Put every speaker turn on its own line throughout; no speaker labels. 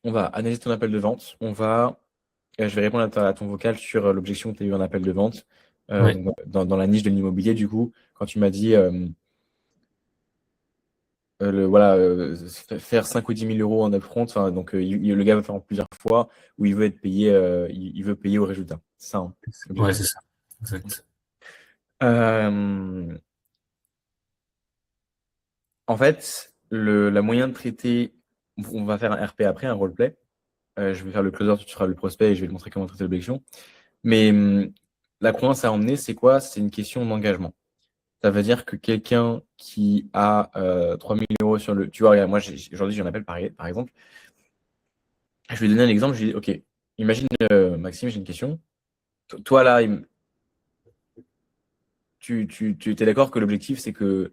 on va analyser ton appel de vente. Je vais répondre à ton vocal sur l'objection que tu as eu en appel de vente.
Ouais.
Donc, dans la niche de l'immobilier, du coup, quand tu m'as dit voilà, faire 5 ou 10 000 euros en upfront, donc le gars va faire en plusieurs fois où il veut être payé, il veut payer au résultat. C'est ça, hein,
Ouais,
l'objectif.
c'est ça. Exact.
Euh, En fait, la moyen de traiter, on va faire un RP après, un roleplay. Je vais faire le closer, tu feras le prospect et je vais te montrer comment traiter l'objection. Mais la croyance à emmener, c'est quoi? C'est une question d'engagement. Ça veut dire que quelqu'un qui a 3 000 euros sur le. Tu vois, regarde, moi, aujourd'hui, j'en appelle par exemple. Je vais donner un exemple. Je lui dis, OK, imagine, Maxime, j'ai une question. Toi, là, tu es d'accord que l'objectif, c'est que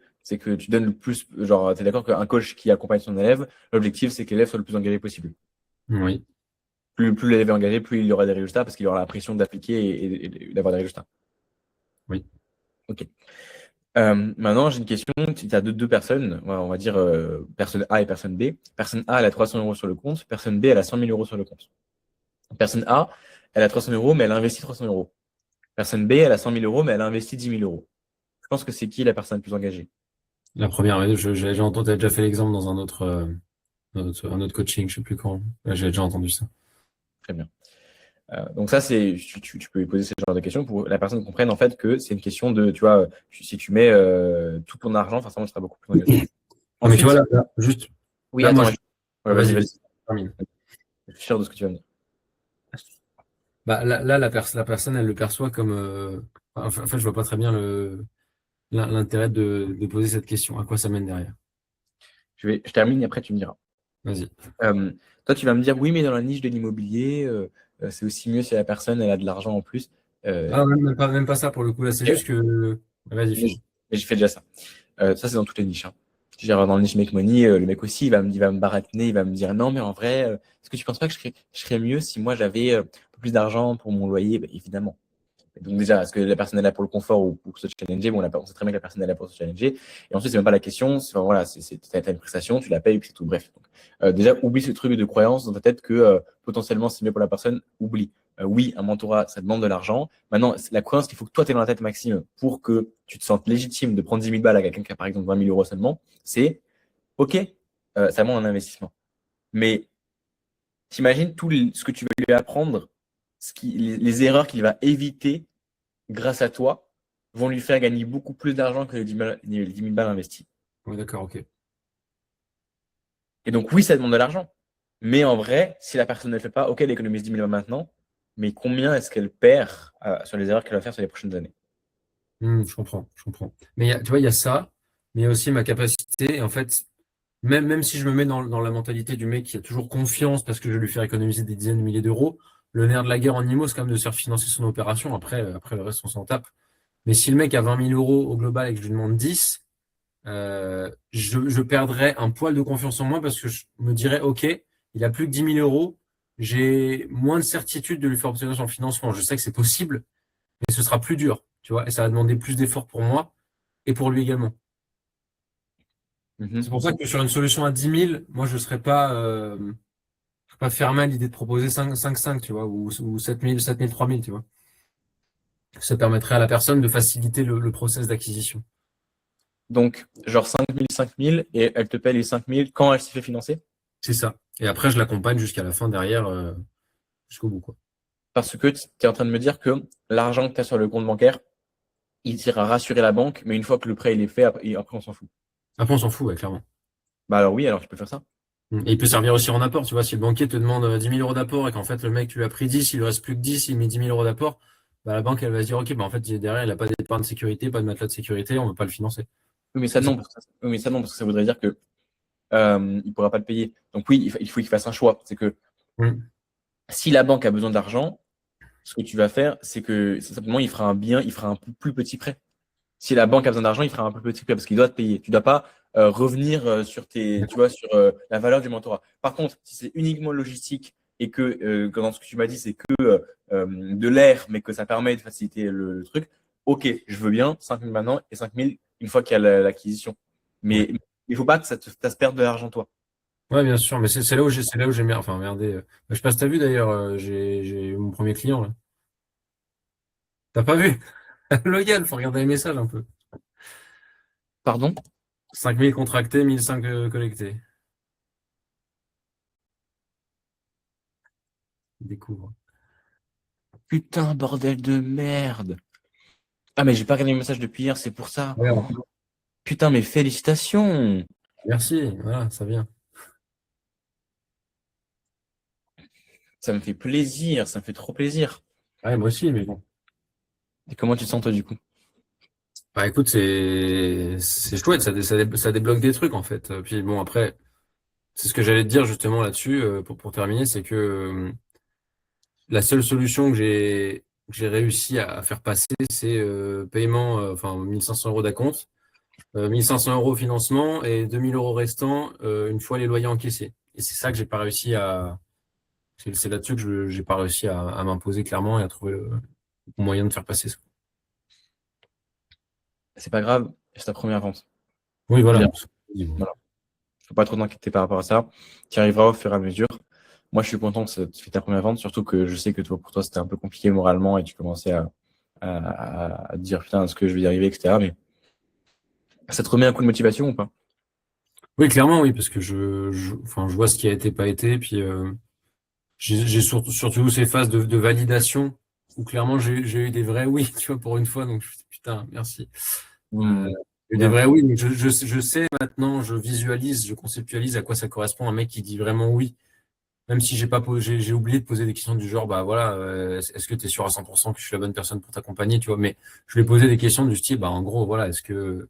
tu donnes le plus. Genre, tu es d'accord qu'un coach qui accompagne son élève, l'objectif, c'est que l'élève soit le plus engagé possible.
Oui.
Plus l'élève est engagé, plus il y aura des résultats parce qu'il aura la pression d'appliquer et d'avoir des résultats.
Oui.
OK. Maintenant, j'ai une question. Tu as deux personnes, ouais, on va dire personne A et personne B. Personne A, elle a 300 euros sur le compte. Personne B, elle a 100 000 euros sur le compte. Personne A, elle a 300 euros, mais elle a investi 300 euros. Personne B, elle a 100 000 euros, mais elle a investi 10 000 euros. Je pense que c'est qui la personne la plus engagée?
La première, ouais, j'ai déjà entendu, t'as déjà fait l'exemple dans un autre coaching, je sais plus quand. Ouais, j'ai déjà entendu ça.
Très bien. Donc ça, tu peux lui poser ce genre de questions pour que la personne comprenne en fait que c'est une question de, tu vois, si tu mets tout ton argent, forcément, tu seras beaucoup plus engagé.
Non, mais tu vois,
Ensuite,
juste,
oui,
là, moi,
attends, ouais,
vas-y,
vas-y,
vas-y,
vas-y.
termine.
Je suis sûr de ce que tu vas me dire.
Bah, là, la personne, elle le perçoit comme, en fait, je vois pas très bien l'intérêt de poser cette question. À quoi ça mène derrière?
Je termine et après tu me diras.
Vas-y.
Euh, Toi, tu vas me dire, oui, mais dans la niche de l'immobilier, c'est aussi mieux si la personne elle a de l'argent en plus.
Ah,
Euh,
même pas ça pour le coup, là, c'est
ok,
juste que, vas-y,
mais
finis.
mais je fais déjà ça. Ça, c'est dans toutes les niches, hein. Genre, dans le niche Make Money, le mec aussi, il va me baratiner, il va me dire, non, mais en vrai, est-ce que tu penses pas que je serais mieux si moi j'avais un peu plus d'argent pour mon loyer? Ben, évidemment. Donc déjà, est-ce que la personne est là pour le confort ou pour se challenger? Bon, on sait très bien que la personne est là pour se challenger. Et ensuite, c'est même pas la question. Voilà, t'as une prestation, tu la payes et puis c'est tout. Bref. Donc, déjà, oublie ce truc de croyance dans ta tête que potentiellement c'est mieux pour la personne. Oublie. Oui, un mentorat, ça demande de l'argent. Maintenant, c'est la croyance qu'il faut que toi tu aies dans la tête, Maxime, pour que tu te sentes légitime de prendre 10 000 balles à quelqu'un qui a par exemple 20 000 euros seulement, c'est OK, ça demande un investissement. Mais t'imagines ce que tu vas lui apprendre, les erreurs qu'il va éviter grâce à toi, vont lui faire gagner beaucoup plus d'argent que les 10 000 balles investies.
Ouais, d'accord, ok.
Et donc, oui, ça demande de l'argent. Mais en vrai, si la personne ne le fait pas, OK, elle économise 10 000 balles maintenant, mais combien est-ce qu'elle perd sur les erreurs qu'elle va faire sur les prochaines années?
Je comprends, je comprends. Mais tu vois, il y a ça, mais il y a aussi ma capacité, en fait, même si je me mets dans la mentalité du mec qui a toujours confiance parce que je vais lui faire économiser des dizaines de milliers d'euros, le nerf de la guerre en IMO, c'est quand même de se faire financer son opération. Après le reste, on s'en tape. Mais si le mec a 20 000 euros au global et que je lui demande 10, je perdrais un poil de confiance en moi parce que je me dirais, OK, il a plus que 10 000 euros, j'ai moins de certitude de lui faire obtenir son financement. Je sais que c'est possible, mais ce sera plus dur, tu vois, et ça va demander plus d'efforts pour moi et pour lui également. C'est
Mhm.
pour ça que sur une solution à 10 000, moi, je serais pas fermé à l'idée de proposer 5 tu vois, ou 7 000, 3 000, tu vois. Ça permettrait à la personne de faciliter le process d'acquisition.
Donc, genre 5 000, et elle te paie les 5 000 quand elle s'est fait financer?
C'est ça. Et après, je l'accompagne jusqu'à la fin derrière, jusqu'au bout, quoi.
Parce que tu es en train de me dire que l'argent que tu as sur le compte bancaire, il ira rassurer la banque, mais une fois que le prêt il est fait, après on s'en fout.
Après, on s'en fout, ouais, clairement.
Bah alors oui, alors tu peux faire ça.
Et il peut servir aussi en apport, tu vois, si le banquier te demande 10 000 euros d'apport et qu'en fait, le mec, tu lui as pris 10, il lui reste plus que 10, il met 10 000 euros d'apport, bah, la banque, elle va se dire, OK, bah, en fait, derrière, il a pas d'épargne de sécurité, pas de matelas de sécurité, on ne veut pas le financer.
Oui, mais ça
C'est ça.
non, parce que ça voudrait dire que il pourra pas le payer. Donc oui, il faut qu'il fasse un choix. C'est que
Mm.
si la banque a besoin d'argent, ce que tu vas faire, c'est que simplement il fera un plus petit prêt. Si la banque a besoin d'argent, il fera un plus petit prêt parce qu'il doit te payer. Tu dois pas revenir sur tu vois, sur la valeur du mentorat. Par contre, si c'est uniquement logistique et que dans ce que tu m'as dit, c'est que de l'air, mais que ça permet de faciliter le truc, ok, je veux bien 5 000 maintenant et 5 000 une fois qu'il y a l'acquisition.
Ouais.
Mais il faut pas que ça te fasse perdre de l'argent toi.
Ouais, bien sûr, mais c'est là où j'ai merdé. Enfin, merdé. Je sais pas si t'as vu d'ailleurs, j'ai eu mon premier client là. T'as pas vu? Loyal, faut regarder les messages un peu.
Pardon?
5000 contractés, 1005 collectés. Découvre.
Putain, bordel de merde. Ah, mais j'ai pas regardé les messages depuis hier, c'est pour ça.
Ouais,
Putain, mais félicitations.
merci, voilà, ça vient.
Ça me fait plaisir, ça me fait trop plaisir.
Ouais, moi aussi, mais bon.
Et comment tu te sens toi du coup?
Bah écoute, c'est chouette, ça débloque des trucs en fait. Puis bon, après, c'est ce que j'allais te dire justement là-dessus, pour terminer, c'est que la seule solution que j'ai réussi à faire passer, c'est paiement, enfin 1500 euros d'acompte, 1500 euros au financement et 2000 euros restants une fois les loyers encaissés. Et c'est ça que j'ai pas réussi à. C'est là-dessus que j'ai pas réussi à m'imposer clairement et à trouver le moyen de faire passer ça.
C'est pas grave, c'est ta première vente.
Oui,
Je veux
voilà.
dire, voilà. Faut pas trop t'inquiéter par rapport à ça. Tu y arriveras au fur et à mesure. Moi, je suis content que tu fais ta première vente, surtout que je sais que toi, pour toi, c'était un peu compliqué moralement et tu commençais à te dire putain, est-ce que je vais y arriver, etc. Mais ça te remet un coup de motivation ou pas?
Oui, clairement, oui, parce que enfin, je vois ce qui a été pas été, puis j'ai surtout ces phases de validation où clairement j'ai eu des vrais oui, tu vois, pour une fois, donc je me suis dit, putain, merci. Euh,
Hmm,
j'ai eu des
bien.
vrais oui, mais je sais maintenant, je visualise, je conceptualise à quoi ça correspond un mec qui dit vraiment oui. Même si j'ai pas posé, j'ai oublié de poser des questions du genre, bah voilà, est-ce que tu es sûr à 100% que je suis la bonne personne pour t'accompagner, tu vois, mais je lui ai posé des questions du style, bah en gros, voilà, est-ce que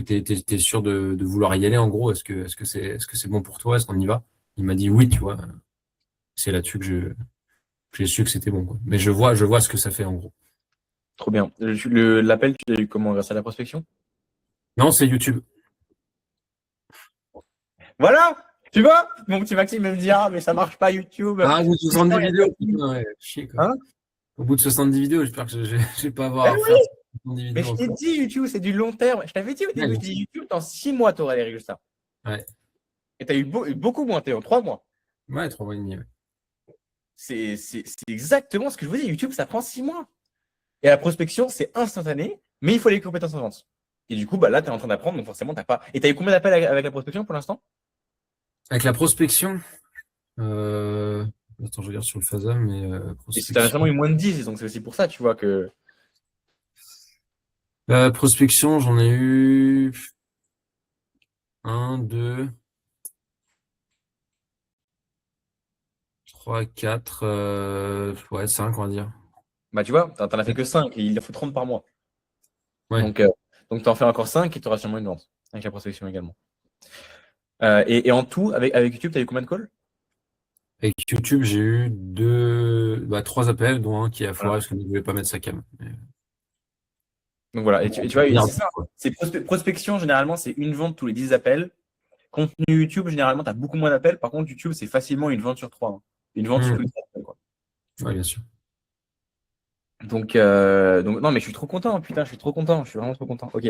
t'es sûr de vouloir y aller, en gros, est-ce que c'est bon pour toi, est-ce qu'on y va? Il m'a dit oui, tu vois, c'est là-dessus que j'ai su que c'était bon, quoi. Mais je vois ce que ça fait, en gros.
Trop bien. L'appel, tu l'as eu comment? Grâce à la prospection?
Non, c'est YouTube.
Voilà! Tu vois? Mon petit Maxime me dire, ah, mais ça marche pas YouTube.
Ah, au bout de
Pourtant,
70
il y a
vidéos,
Maxime.
putain, ouais, chier, quoi.
Hein?
Au bout de 70 vidéos, j'espère que je vais pas avoir
Ben
à
oui!
refaire 70
Mais
vidéos
je t'ai
encore.
dit, YouTube, c'est du long terme. Je t'avais dit au
Ouais,
début, je t'ai dit, YouTube, dans 6 mois, tu auras les résultats.
ouais,
Et tu as eu beaucoup moins, t'es en 3 mois.
ouais, 3 mois et demi, ouais.
C'est exactement ce que je vous dis. YouTube, ça prend 6 mois. Et la prospection, c'est instantané, mais il faut les compétences en vente. Et du coup, bah, là, tu es en train d'apprendre, donc forcément, t'as pas. Et tu as eu combien d'appels avec la prospection pour l'instant?
Avec la prospection, euh... attends, je regarde sur le Fasam, mais
Et si tu as
prospection.
récemment eu moins de 10, donc c'est aussi pour ça, tu vois, que.
Prospection, j'en ai eu un, deux, trois, quatre, ouais, cinq, on va dire.
Bah, tu vois, t'en as fait que 5 et il en faut 30 par mois.
Ouais.
Donc, tu en fais encore 5 et tu auras sûrement une vente avec la prospection également. Et en tout, avec YouTube, tu as eu combien de calls?
Avec YouTube, j'ai eu trois appels, dont un qui a
Voilà.
foiré parce que ne voulait pas mettre sa cam.
Donc voilà, et tu vois, et
Merde,
c'est ça.
quoi.
C'est prospection, généralement, c'est une vente tous les 10 appels. Contenu YouTube, généralement, tu as beaucoup moins d'appels. Par contre, YouTube, c'est facilement une vente sur 3, hein. Une vente tous
Hmm.
les 10 appels, quoi.
Ouais, bien sûr.
Donc, non, mais je suis trop content, putain, je suis trop content, je suis vraiment trop content. Ok.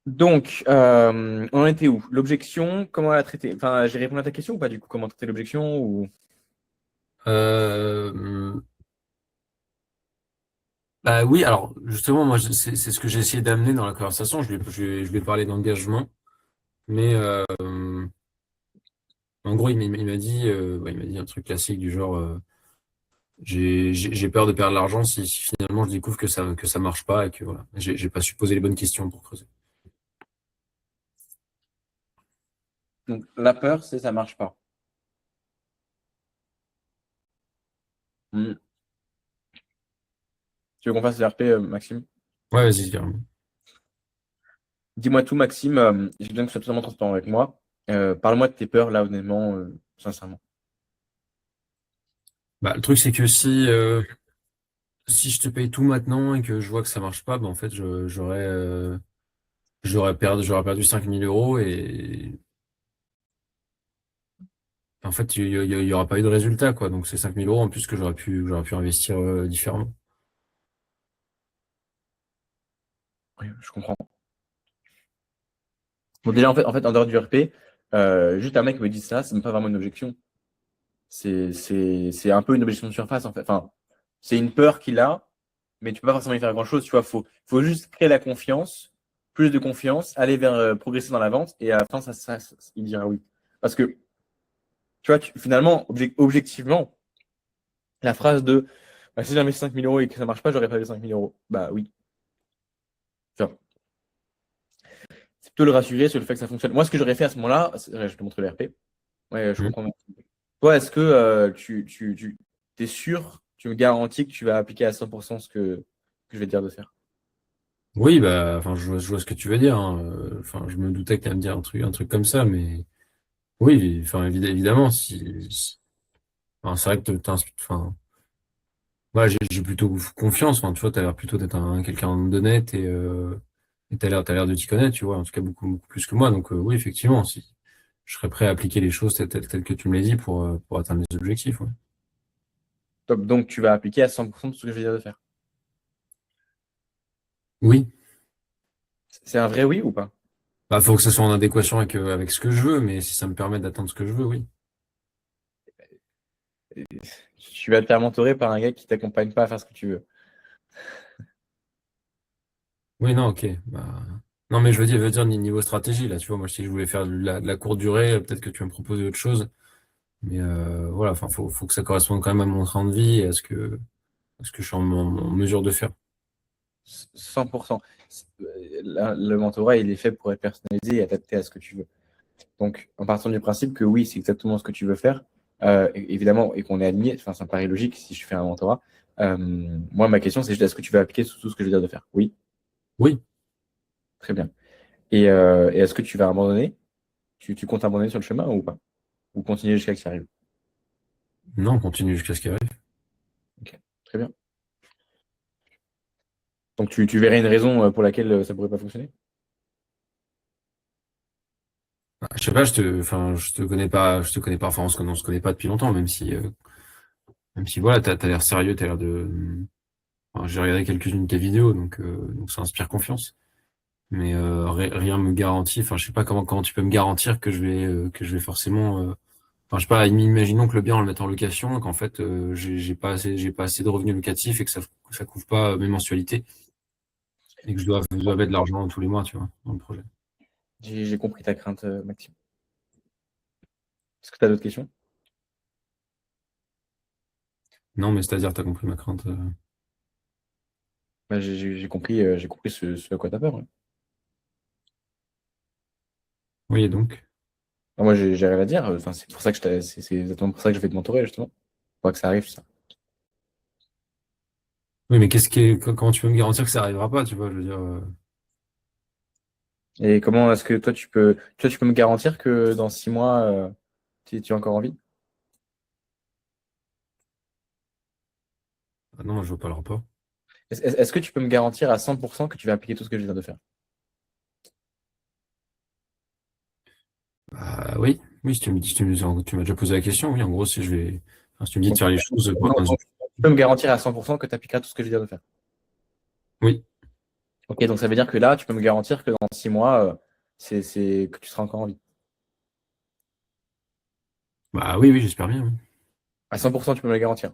Donc, on en était où? L'objection, comment la traiter? Enfin, j'ai répondu à ta question ou pas, du coup, comment traiter l'objection ou...
Euh, Bah oui, alors justement, moi, c'est ce que j'ai essayé d'amener dans la conversation. Je lui ai parlé d'engagement, mais en gros, il m'a dit un truc classique du genre, j'ai peur de perdre l'argent si finalement je découvre que ça marche pas et que voilà, j'ai pas su poser les bonnes questions pour creuser.
Donc, la peur, c'est ça marche pas. Hmm. Tu veux qu'on fasse l'RP, Maxime?
Ouais, vas-y, carrément.
Dis-moi tout, Maxime. J'ai besoin que tu sois totalement transparent avec moi. Parle-moi de tes peurs, là, honnêtement, sincèrement.
Bah, le truc, c'est que si je te paye tout maintenant et que je vois que ça marche pas, bah, en fait, j'aurais perdu 5000 € et en fait, il y aura pas eu de résultat, quoi. Donc, c'est 5000 € en plus que j'aurais pu investir différemment.
Oui, je comprends. Bon, déjà, en fait, en dehors du RP, Juste un mec me dit ça, c'est même pas vraiment une objection. C'est un peu une objection de surface, en fait. Enfin, c'est une peur qu'il a, mais tu peux pas forcément y faire grand-chose. Tu vois, faut juste créer la confiance, plus de confiance, aller vers progresser dans la vente, et à la fin, il dira oui. Parce que, tu vois, finalement, objectivement, la phrase de bah, si j'investis 5 000 euros et que ça marche pas, j'aurais pas les 5 000 euros. Bah oui. Tu vois, c'est plutôt le rassurer sur le fait que ça fonctionne. Moi, ce que j'aurais fait à ce moment-là, je te montre le RP. Ouais, je
Mm.
comprends. Toi, est-ce que tu es sûr, tu me garantis que tu vas appliquer à 100% que je vais te dire de faire?
Oui, bah, enfin, je vois ce que tu veux dire, hein. Enfin, je me doutais que tu allais me dire un truc comme ça, mais oui, enfin, évidemment, enfin, c'est vrai que enfin, voilà, j'ai plutôt confiance. Enfin, tu vois, t'as l'air plutôt d'être quelqu'un d'honnête et t'as l'air de t'y connaître, tu vois, en tout cas beaucoup plus que moi. Donc, oui, effectivement, si je serais prêt à appliquer les choses telles que tu me l'as dit pour atteindre mes objectifs, ouais.
Top. Donc, tu vas appliquer à 100% de ce que je vais dire de faire.
Oui,
C'est un vrai oui ou pas?
bah, faut que ça soit en adéquation avec ce que je veux, mais si ça me permet d'atteindre ce que je veux, oui.
Tu vas te faire mentorer par un gars qui t'accompagne pas à faire ce que tu veux.
Oui, non, ok. Bah, non, mais je veux dire niveau stratégie, là, tu vois, moi, si je voulais faire de la courte durée, peut-être que tu vas me proposer autre chose. Mais voilà, enfin, faut que ça corresponde quand même à mon train de vie et à ce que je suis en mesure de faire.
100%. Le mentorat, il est fait pour être personnalisé et adapté à ce que tu veux. Donc, en partant du principe que oui, c'est exactement ce que tu veux faire, évidemment, et qu'on est aligné, enfin, ça me paraît logique si je fais un mentorat. Moi, ma question, c'est juste est-ce que tu vas appliquer tout ce que je vais dire de faire? Oui,
Oui,
très bien. Et est-ce que tu vas abandonner? Tu comptes abandonner sur le chemin ou pas? Ou continuer jusqu'à ce qu'il arrive?
non, on continue jusqu'à ce qu'il arrive.
Ok, très bien. Donc, tu verrais une raison pour laquelle ça pourrait pas fonctionner?
Bah, je sais pas, enfin, je te connais pas, enfin, on se connaît pas depuis longtemps, même si voilà, t'as l'air sérieux, t'as l'air de, enfin, j'ai regardé quelques-unes de tes vidéos, donc ça inspire confiance. Mais rien me garantit, enfin, je sais pas comment tu peux me garantir que je vais forcément, enfin, je sais pas, imaginons que le bien on le mette en location, qu'en fait, j'ai pas assez de revenus locatifs et que ça couvre pas mes mensualités et que je dois mettre de l'argent tous les mois, tu vois, dans le projet.
J'ai compris ta crainte, Maxime. Est-ce que tu as d'autres questions?
Non, mais c'est-à-dire, t'as compris ma crainte.
Bah, j'ai compris ce à quoi tu as peur. Ouais.
Oui, et donc.
Ah, moi, j'ai rien à dire. Enfin, c'est pour ça que c'est exactement pour ça que je vais te mentorer, justement. Pour pas que ça arrive, ça.
Oui, mais comment tu peux me garantir que ça arrivera pas, tu vois, je veux dire.
Et comment est-ce que toi, tu peux me garantir que dans 6 mois, tu as encore envie?
Ah non, moi, je vois pas le rapport.
Est-ce que tu peux me garantir à 100% que tu vas appliquer tout ce que je viens de faire?
Bah oui, oui, tu m'as déjà posé la question, oui, en gros, si je vais. Enfin, si tu me dis de
Donc,
faire les choses pour
non,
atteindre.
tu peux me garantir à 100% que tu appliqueras tout ce que je viens de faire.
Oui,
Ok, donc ça veut dire que là, tu peux me garantir que dans 6 mois, que tu seras encore en vie.
bah oui, oui, j'espère bien, oui.
À 100%, tu peux me le garantir.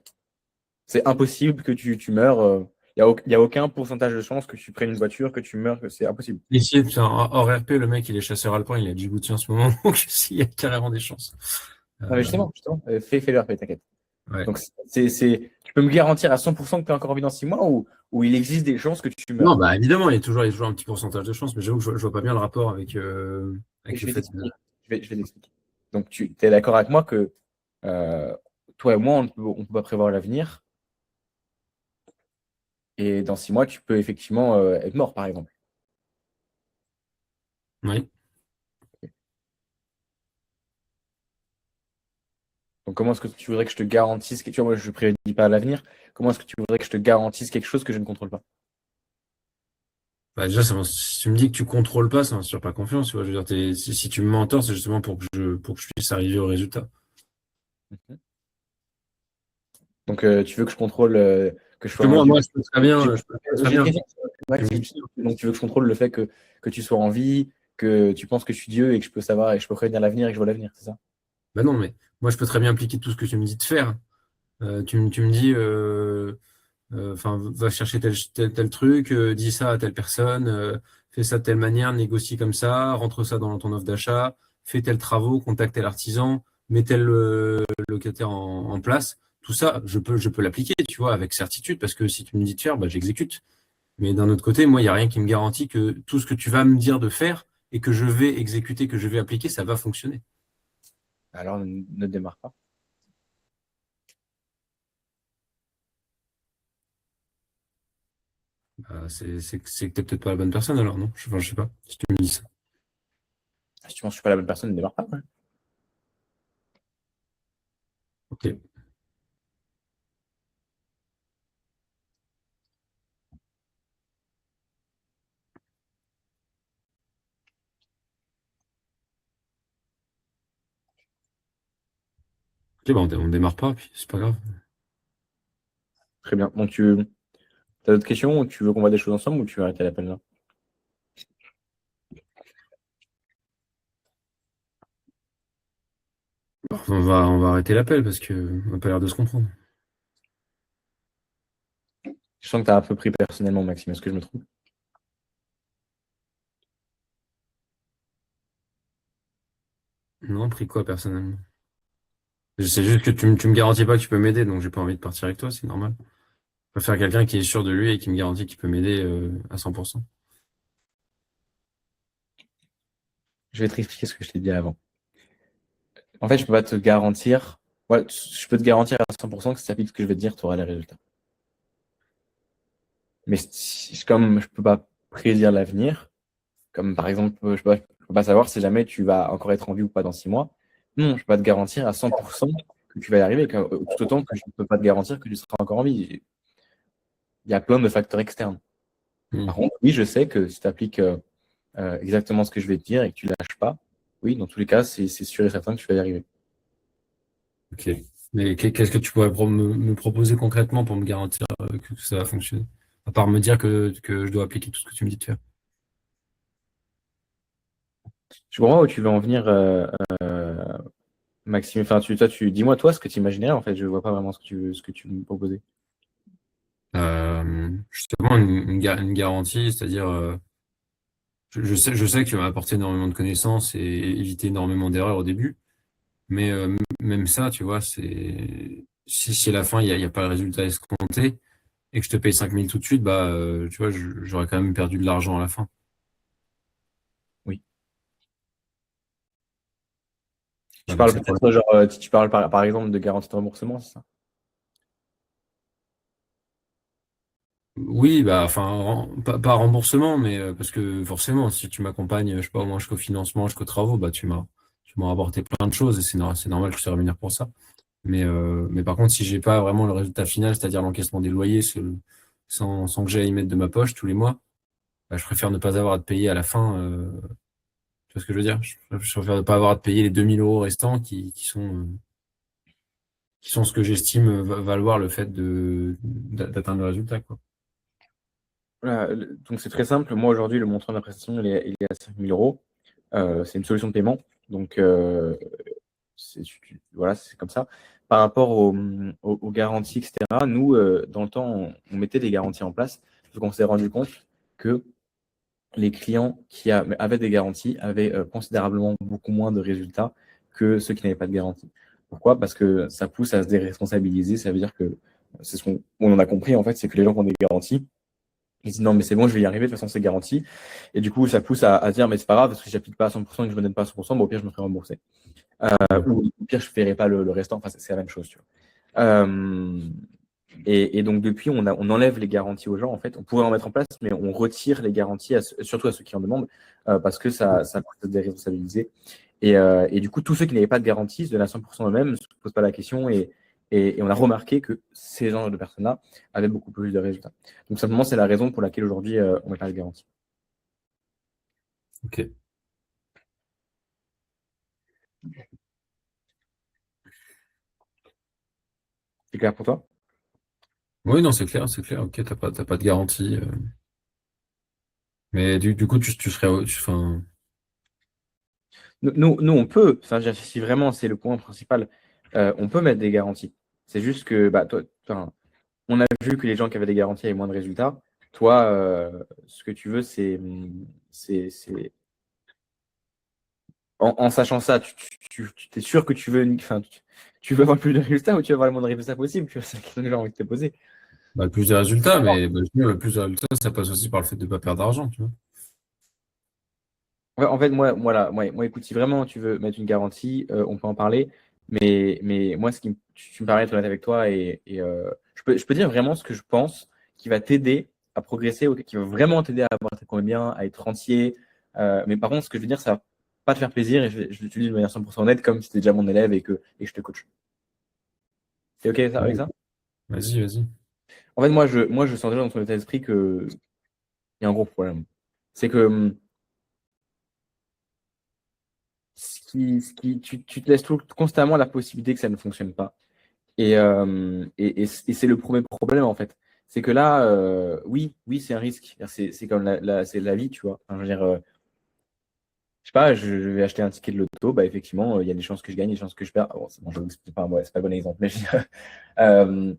C'est impossible que tu meurs. Y a aucun pourcentage de chance que tu prennes une voiture, que tu meurs, que c'est impossible.
Ici, putain, hors RP, le mec, il est chasseur alpin, il est à Djibouti en ce moment, donc s'il y a carrément des chances.
Non, mais
Euh,
justement, fais-le RP, t'inquiète.
ouais.
Donc, tu peux me garantir à 100% que tu es encore en vie dans 6 mois ou il existe des chances que tu
Non,
meurs.
bah évidemment, il y a toujours un petit pourcentage de chance, mais j'avoue que je vois pas bien le rapport
Et
avec
je
le
vais
fait de.
t'expliquer. Je vais t'expliquer. Donc, tu es d'accord avec moi que euh, toi et moi, on peut pas prévoir l'avenir. Et dans 6 mois, tu peux effectivement être mort, par exemple.
Oui.
Donc, comment est-ce que tu voudrais que je te garantisse tu vois, moi, je ne prédis pas l'avenir. Comment est-ce que tu voudrais que je te garantisse quelque chose que je ne contrôle pas?
Bah déjà, si tu me dis que tu contrôles pas, ça m'inspire pas confiance, tu vois. Je veux dire, si tu me mentors, c'est justement pour que je puisse arriver au résultat.
Mhm. Donc, tu veux que je contrôle, que je
Parce que
sois en vie.
je peux très bien.
Donc, tu veux que je contrôle le fait que tu sois en vie, que tu penses que je suis Dieu et que je peux savoir et que je peux prévenir l'avenir et que je vois l'avenir, c'est ça?
Bah non, mais moi, je peux très bien appliquer tout ce que tu me dis de faire. Tu me dis, enfin, va chercher tel truc, dis ça à telle personne, fais ça de telle manière, négocie comme ça, rentre ça dans ton offre d'achat, fais tel travaux, contacte tel artisan, mets tel locataire en place. Tout ça, je peux l'appliquer, tu vois, avec certitude, parce que si tu me dis de faire, bah, j'exécute. Mais d'un autre côté, moi, il n'y a rien qui me garantit que tout ce que tu vas me dire de faire et que je vais exécuter, que je vais appliquer, ça va fonctionner.
Alors, ne démarre pas.
C'est que t'es peut-être pas la bonne personne alors, non? Enfin, je sais pas, si tu me dis ça.
Si tu penses que je suis pas la bonne personne, ne démarre pas. Ouais.
Ok. Ok, bah on démarre pas, puis c'est pas grave.
Très bien. Donc, tu as d'autres questions ou tu veux qu'on voit des choses ensemble ou tu veux arrêter l'appel là?
On va arrêter l'appel parce que on n'a pas l'air de se comprendre.
Je sens que tu as un peu pris personnellement, Maxime. Est-ce que je me trompe?
Non, pris quoi personnellement? C'est juste que tu me garantis pas que tu peux m'aider, donc j'ai pas envie de partir avec toi, c'est normal. Je préfère quelqu'un qui est sûr de lui et qui me garantit qu'il peut m'aider à 100%.
Je vais te expliquer ce que je t'ai dit avant. En fait, je peux pas te garantir. Ouais, je peux te garantir à 100% que si tu appliques ce que je vais te dire, tu auras les résultats. Mais comme je peux pas prédire l'avenir, comme par exemple, je peux pas savoir si jamais tu vas encore être en vie ou pas dans 6 mois. Non, je peux pas te garantir à 100% que tu vas y arriver, tout autant que je ne peux pas te garantir que tu seras encore en vie. Il y a plein de facteurs externes.
Hmm.
Par contre, oui, je sais que si tu appliques exactement ce que je vais te dire et que tu lâches pas, oui, dans tous les cas, c'est sûr et certain que tu vas y arriver.
Ok. Mais qu'est-ce que tu pourrais me proposer concrètement pour me garantir que ça va fonctionner? À part me dire que je dois appliquer tout ce que tu me dis de faire.
Je comprends où tu veux en venir, Maxime. Enfin, dis-moi toi ce que tu imaginais. En fait, je vois pas vraiment ce que tu me proposais.
Justement, une garantie, c'est-à-dire, je sais que tu vas m'apporter énormément de connaissances et éviter énormément d'erreurs au début, mais même ça, tu vois, si à la fin, il y a pas le résultat escompté et que je te paye 5 000 tout de suite, bah, tu vois, j'aurais quand même perdu de l'argent à la fin.
Oui.
Bah,
Tu
donc
parles
c'est le
peut-être,
problème.
genre, tu parles par exemple de garantie de remboursement, c'est ça?
Oui, bah, enfin, pas remboursement, mais parce que forcément, si tu m'accompagnes, je sais pas, au moins jusqu'au financement, jusqu'aux travaux, bah, tu m'as apporté plein de choses et c'est normal que je te rémunère pour ça. Mais par contre, si j'ai pas vraiment le résultat final, c'est-à-dire l'encaissement des loyers, sans que j'aille y mettre de ma poche tous les mois, bah, je préfère ne pas avoir à te payer à la fin. Tu vois ce que je veux dire? Je préfère ne pas avoir à te payer les 2 000 € restants qui sont ce que j'estime valoir le fait d'atteindre le résultat, quoi.
Voilà, donc c'est très simple. Moi aujourd'hui, le montant de la prestation, il est à 5 000 euros. C'est une solution de paiement. Donc voilà, c'est comme ça. Par rapport aux garanties, etc., nous, dans le temps, on mettait des garanties en place. Donc on s'est rendu compte que les clients qui avaient des garanties avaient considérablement beaucoup moins de résultats que ceux qui n'avaient pas de garantie. Pourquoi? Parce que ça pousse à se déresponsabiliser. Ça veut dire que c'est ce qu'on en a compris, en fait, c'est que les gens qui ont des garanties, ils disent non, mais c'est bon, je vais y arriver, de toute façon, c'est garanti. Et du coup, ça pousse à dire, mais c'est pas grave, parce que j'applique pas à 100% et que je me donne pas à 100%, bon, au pire, je me ferai rembourser.
Ouais.
Ou au pire, je ne ferai pas le restant. Enfin, c'est la même chose, tu vois. Et donc, depuis, on enlève les garanties aux gens, en fait. On pourrait en mettre en place, mais on retire les garanties, surtout à ceux qui en demandent, parce que ça pousse à se déresponsabiliser. Et du coup, tous ceux qui n'avaient pas de garantie se donnent à 100% eux-mêmes, ne se posent pas la question. Et on a remarqué que ces genres de personnes-là avaient beaucoup plus de résultats. Donc, simplement, c'est la raison pour laquelle aujourd'hui, on met pas de garantie.
Ok.
C'est clair pour toi?
Oui, non, c'est clair, c'est clair. Ok, t'as pas de garantie. Mais du coup, tu serais, enfin,
Nous, on peut, enfin, si vraiment c'est le point principal, on peut mettre des garanties. C'est juste que bah, toi, enfin, on a vu que les gens qui avaient des garanties avaient moins de résultats. Toi, ce que tu veux, c'est en sachant ça, tu es sûr que tu veux, enfin, tu veux avoir le plus de résultats ou tu veux avoir le moins de résultats possible? Tu vois, c'est la question que j'ai envie de te poser.
Bah, le plus de résultats, mais bah, justement, le plus de résultats, ça passe aussi par le fait de ne pas perdre d'argent, tu vois.
Ouais, en fait, moi, écoute, si vraiment tu veux mettre une garantie, on peut en parler. Mais moi, tu me permets d'être honnête avec toi et je peux dire vraiment ce que je pense qui va t'aider à progresser, qui va vraiment t'aider à avoir tes combien bien, à être rentier. Mais par contre, ce que je veux dire, ça va pas te faire plaisir et je l'utilise de manière 100% honnête comme si tu étais déjà mon élève et que je te coach. T'es OK avec
Ouais.
ça?
Vas-y, vas-y.
En fait, moi, je sens déjà dans ton état d'esprit qu'il y a un gros problème. C'est que tu te laisses constamment la possibilité que ça ne fonctionne pas. Et c'est le premier problème, en fait. C'est que là, oui, oui, c'est un risque. C'est comme c'est la vie, tu vois. Enfin, je veux dire, je sais pas, je vais acheter un ticket de loto, bah effectivement, il y a des chances que je gagne, des chances que je perds. Ah bon, c'est bon, c'est pas, ouais, c'est pas le bon exemple, mais euh,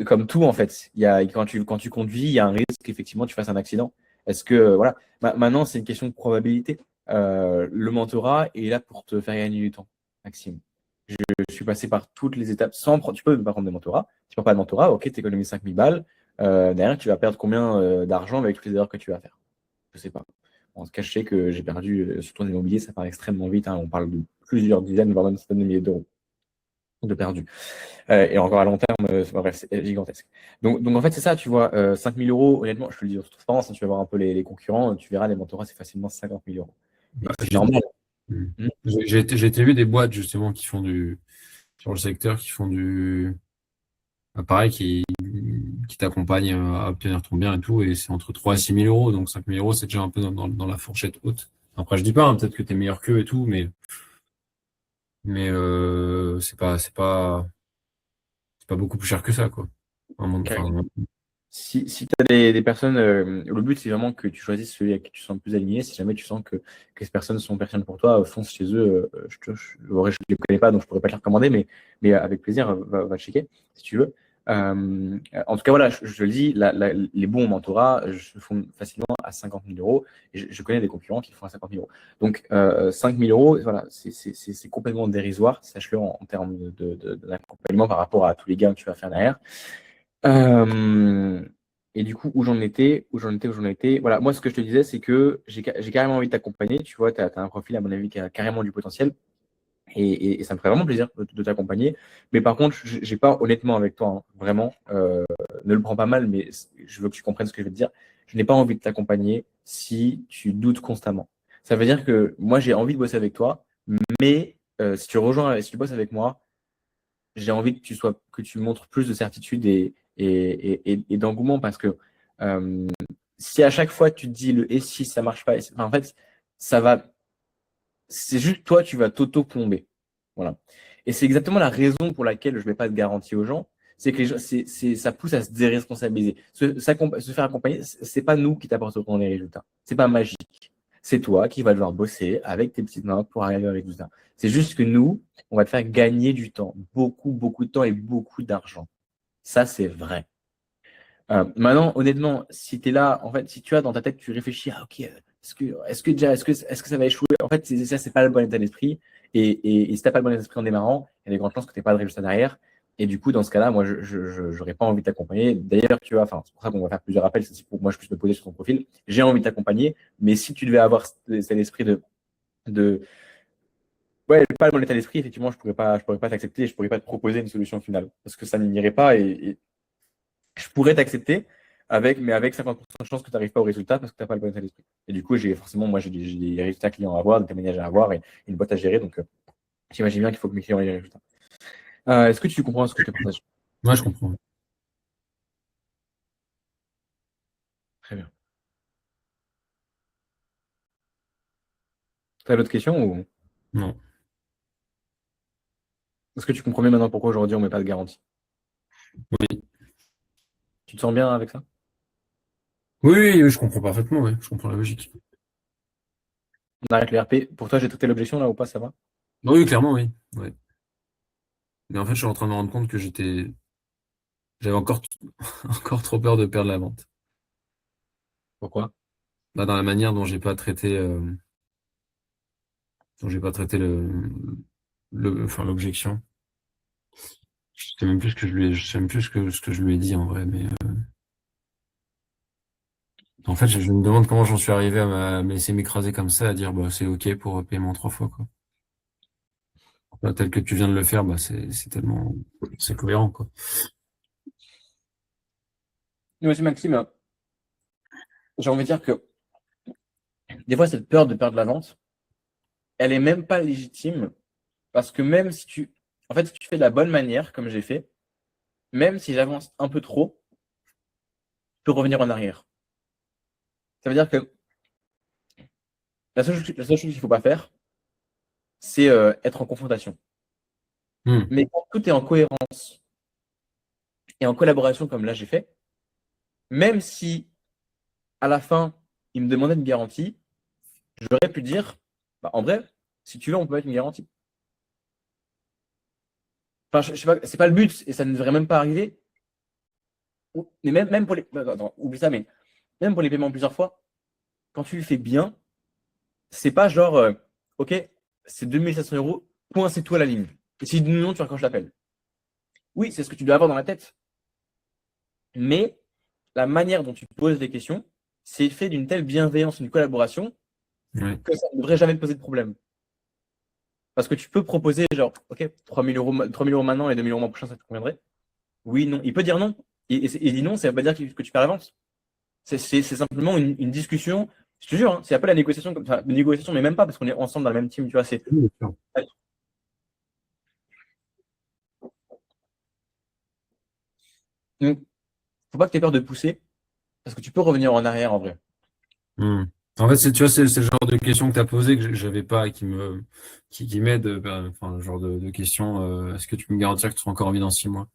comme tout, en fait, quand tu conduis, il y a un risque qu'effectivement tu fasses un accident. Est-ce que, voilà, maintenant, c'est une question de probabilité. Le mentorat est là pour te faire gagner du temps, Maxime. Je suis passé par toutes les étapes sans prendre. Tu peux pas prendre des mentorats. Tu prends pas de mentorat, ok, tu économises 5000 balles. Derrière, tu vas perdre combien d'argent avec toutes les erreurs que tu vas faire? Je sais pas. En tout cas, je sais que j'ai perdu, surtout en immobilier, ça part extrêmement vite, hein. On parle de plusieurs dizaines, voire même centaines de milliers d'euros de perdus. Et encore à long terme, bref, c'est gigantesque. Donc, en fait, c'est ça, tu vois, 5 000 euros, honnêtement, je te le dis en toute transparence, hein, tu vas voir un peu les concurrents, tu verras, les mentorats, c'est facilement 50 000 euros. Et
Bah,
c'est normal. Mm.
j'ai été vu des boîtes, justement, qui font sur le secteur, qui font pareil, qui t'accompagnent à obtenir ton bien et tout, et c'est entre 3 et 6 000 euros, donc 5 000 euros, c'est déjà un peu dans la fourchette haute. Après, je dis pas, hein, peut-être que t'es meilleur qu'eux et tout, mais c'est pas beaucoup plus cher que ça, quoi. Enfin,
Si tu as des personnes, le but c'est vraiment que tu choisisses celui avec qui tu sens le plus aligné. Si jamais tu sens que ces personnes sont pertinentes pour toi, fonce chez eux. Je les connais pas, donc je pourrais pas te les recommander, mais avec plaisir, va checker si tu veux. En tout cas, voilà, je le dis, les bons mentorats se font facilement à 50 000 euros. Et je connais des concurrents qui le font à 50 000 euros. Donc, 5 000 euros, voilà, c'est complètement dérisoire, sache-le en termes d'accompagnement par rapport à tous les gains que tu vas faire derrière. Euh, et du coup, où j'en étais. Voilà, moi, ce que je te disais, c'est que j'ai carrément envie de t'accompagner. Tu vois, tu as un profil, à mon avis, qui a carrément du potentiel. Et ça me ferait vraiment plaisir de t'accompagner. Mais par contre, j'ai pas, honnêtement, avec toi, hein, vraiment, ne le prends pas mal, mais je veux que tu comprennes ce que je vais te dire. Je n'ai pas envie de t'accompagner si tu doutes constamment. Ça veut dire que moi, j'ai envie de bosser avec toi, mais si tu bosses avec moi, j'ai envie que tu montres plus de certitude et d'engouement parce que euh, si à chaque fois tu te dis le et si ça marche pas, enfin, en fait, ça va, c'est juste toi, tu vas t'auto-plomber. Voilà. Et c'est exactement la raison pour laquelle je ne mets pas de garantie aux gens. C'est que les gens, ça pousse à se déresponsabiliser. Se faire accompagner, c'est pas nous qui t'apporterons les résultats. C'est pas magique. C'est toi qui vas devoir bosser avec tes petites mains pour arriver aux résultats. C'est juste que nous, on va te faire gagner du temps. Beaucoup, beaucoup de temps et beaucoup d'argent. Ça, c'est vrai. Maintenant, honnêtement, si tu es là, en fait, si tu as dans ta tête, tu réfléchis, ah, ok, est-ce que ça va échouer? En fait, ça, c'est pas le bon état d'esprit. Et si t'as pas le bon état d'esprit en démarrant, il y a des grandes chances que tu n'aies pas de résultat derrière. Et du coup, dans ce cas-là, moi, je n'aurais pas envie de t'accompagner. D'ailleurs, tu vois, enfin, c'est pour ça qu'on va faire plusieurs appels, c'est pour que moi, je puisse me poser sur ton profil. J'ai envie de t'accompagner, mais si tu devais avoir cet esprit de, ouais, pas le bon état d'esprit, effectivement, je pourrais pas t'accepter et je pourrais pas te proposer une solution finale. Parce que ça n'irait pas et je pourrais t'accepter mais avec 50% de chance que tu n'arrives pas au résultat parce que tu n'as pas le bon état d'esprit. Et du coup, moi, j'ai des résultats clients à avoir, des témoignages à avoir et une boîte à gérer. Donc, j'imagine bien qu'il faut que mes clients aient les résultats. Est-ce que tu comprends ce que je te partage?
moi, je comprends.
Très bien. Tu as d'autres questions ou
Non.
est-ce que tu comprends bien maintenant pourquoi aujourd'hui on ne met pas de garantie?
Oui.
Tu te sens bien avec ça?
Oui, oui, oui, je comprends parfaitement, oui. Je comprends la logique.
On arrête le RP. Pour toi, j'ai traité l'objection là ou pas, ça va?
Oui, clairement, oui. Ouais. Mais en fait, je suis en train de me rendre compte que j'avais encore, encore trop peur de perdre la vente.
Pourquoi?
Bah, dans la manière dont j'ai pas traité enfin, l'objection. Je sais même plus ce que je lui ai dit en vrai, mais en fait, je me demande comment j'en suis arrivé à me laisser m'écraser comme ça, à dire bah c'est ok pour paiement 3 fois quoi. Là, tel que tu viens de le faire, bah c'est tellement c'est cohérent quoi.
Nous aussi, Maxime, j'ai envie de dire que des fois, cette peur de perdre la vente, elle est même pas légitime parce que même si tu, en fait, si tu fais de la bonne manière, comme j'ai fait, même si j'avance un peu trop, je peux revenir en arrière. Ça veut dire que la seule chose qu'il ne faut pas faire, c'est être en confrontation.
Hmm.
Mais quand tout est en cohérence et en collaboration, comme là j'ai fait, même si à la fin, il me demandait une garantie, j'aurais pu dire, bah, en vrai, si tu veux, on peut mettre une garantie. Enfin, je sais pas, c'est pas le but et ça ne devrait même pas arriver. Mais même pour les. Attends, oublie ça, mais même pour les paiements plusieurs fois, quand tu le fais bien, c'est pas genre, OK, c'est 2 700 euros, point, c'est tout à la ligne. Et si non, tu raccroches l'appel. Oui, c'est ce que tu dois avoir dans la tête. Mais la manière dont tu poses les questions, c'est fait d'une telle bienveillance, une collaboration,
Ouais.
que ça ne devrait jamais te poser de problème. Parce que tu peux proposer, genre, OK, 3 000 euros, 3 000 euros maintenant et 2 000 euros le mois prochain, ça te conviendrait? Oui, non. Il peut dire non. Et dit non, ça ne veut pas dire que tu perds la vente. C'est simplement une discussion. Je te jure, hein, c'est un peu la négociation, enfin, une négociation, mais même pas parce qu'on est ensemble dans le même team, tu vois.
Oui, bien sûr.
Donc, faut pas que tu aies peur de pousser parce que tu peux revenir en arrière en vrai.
Hmm. En fait, tu vois, c'est le genre de questions que tu as posées que j'avais pas et qui m'aide, enfin, le genre de questions, est-ce que tu peux me garantir que tu seras encore en vie dans 6 mois?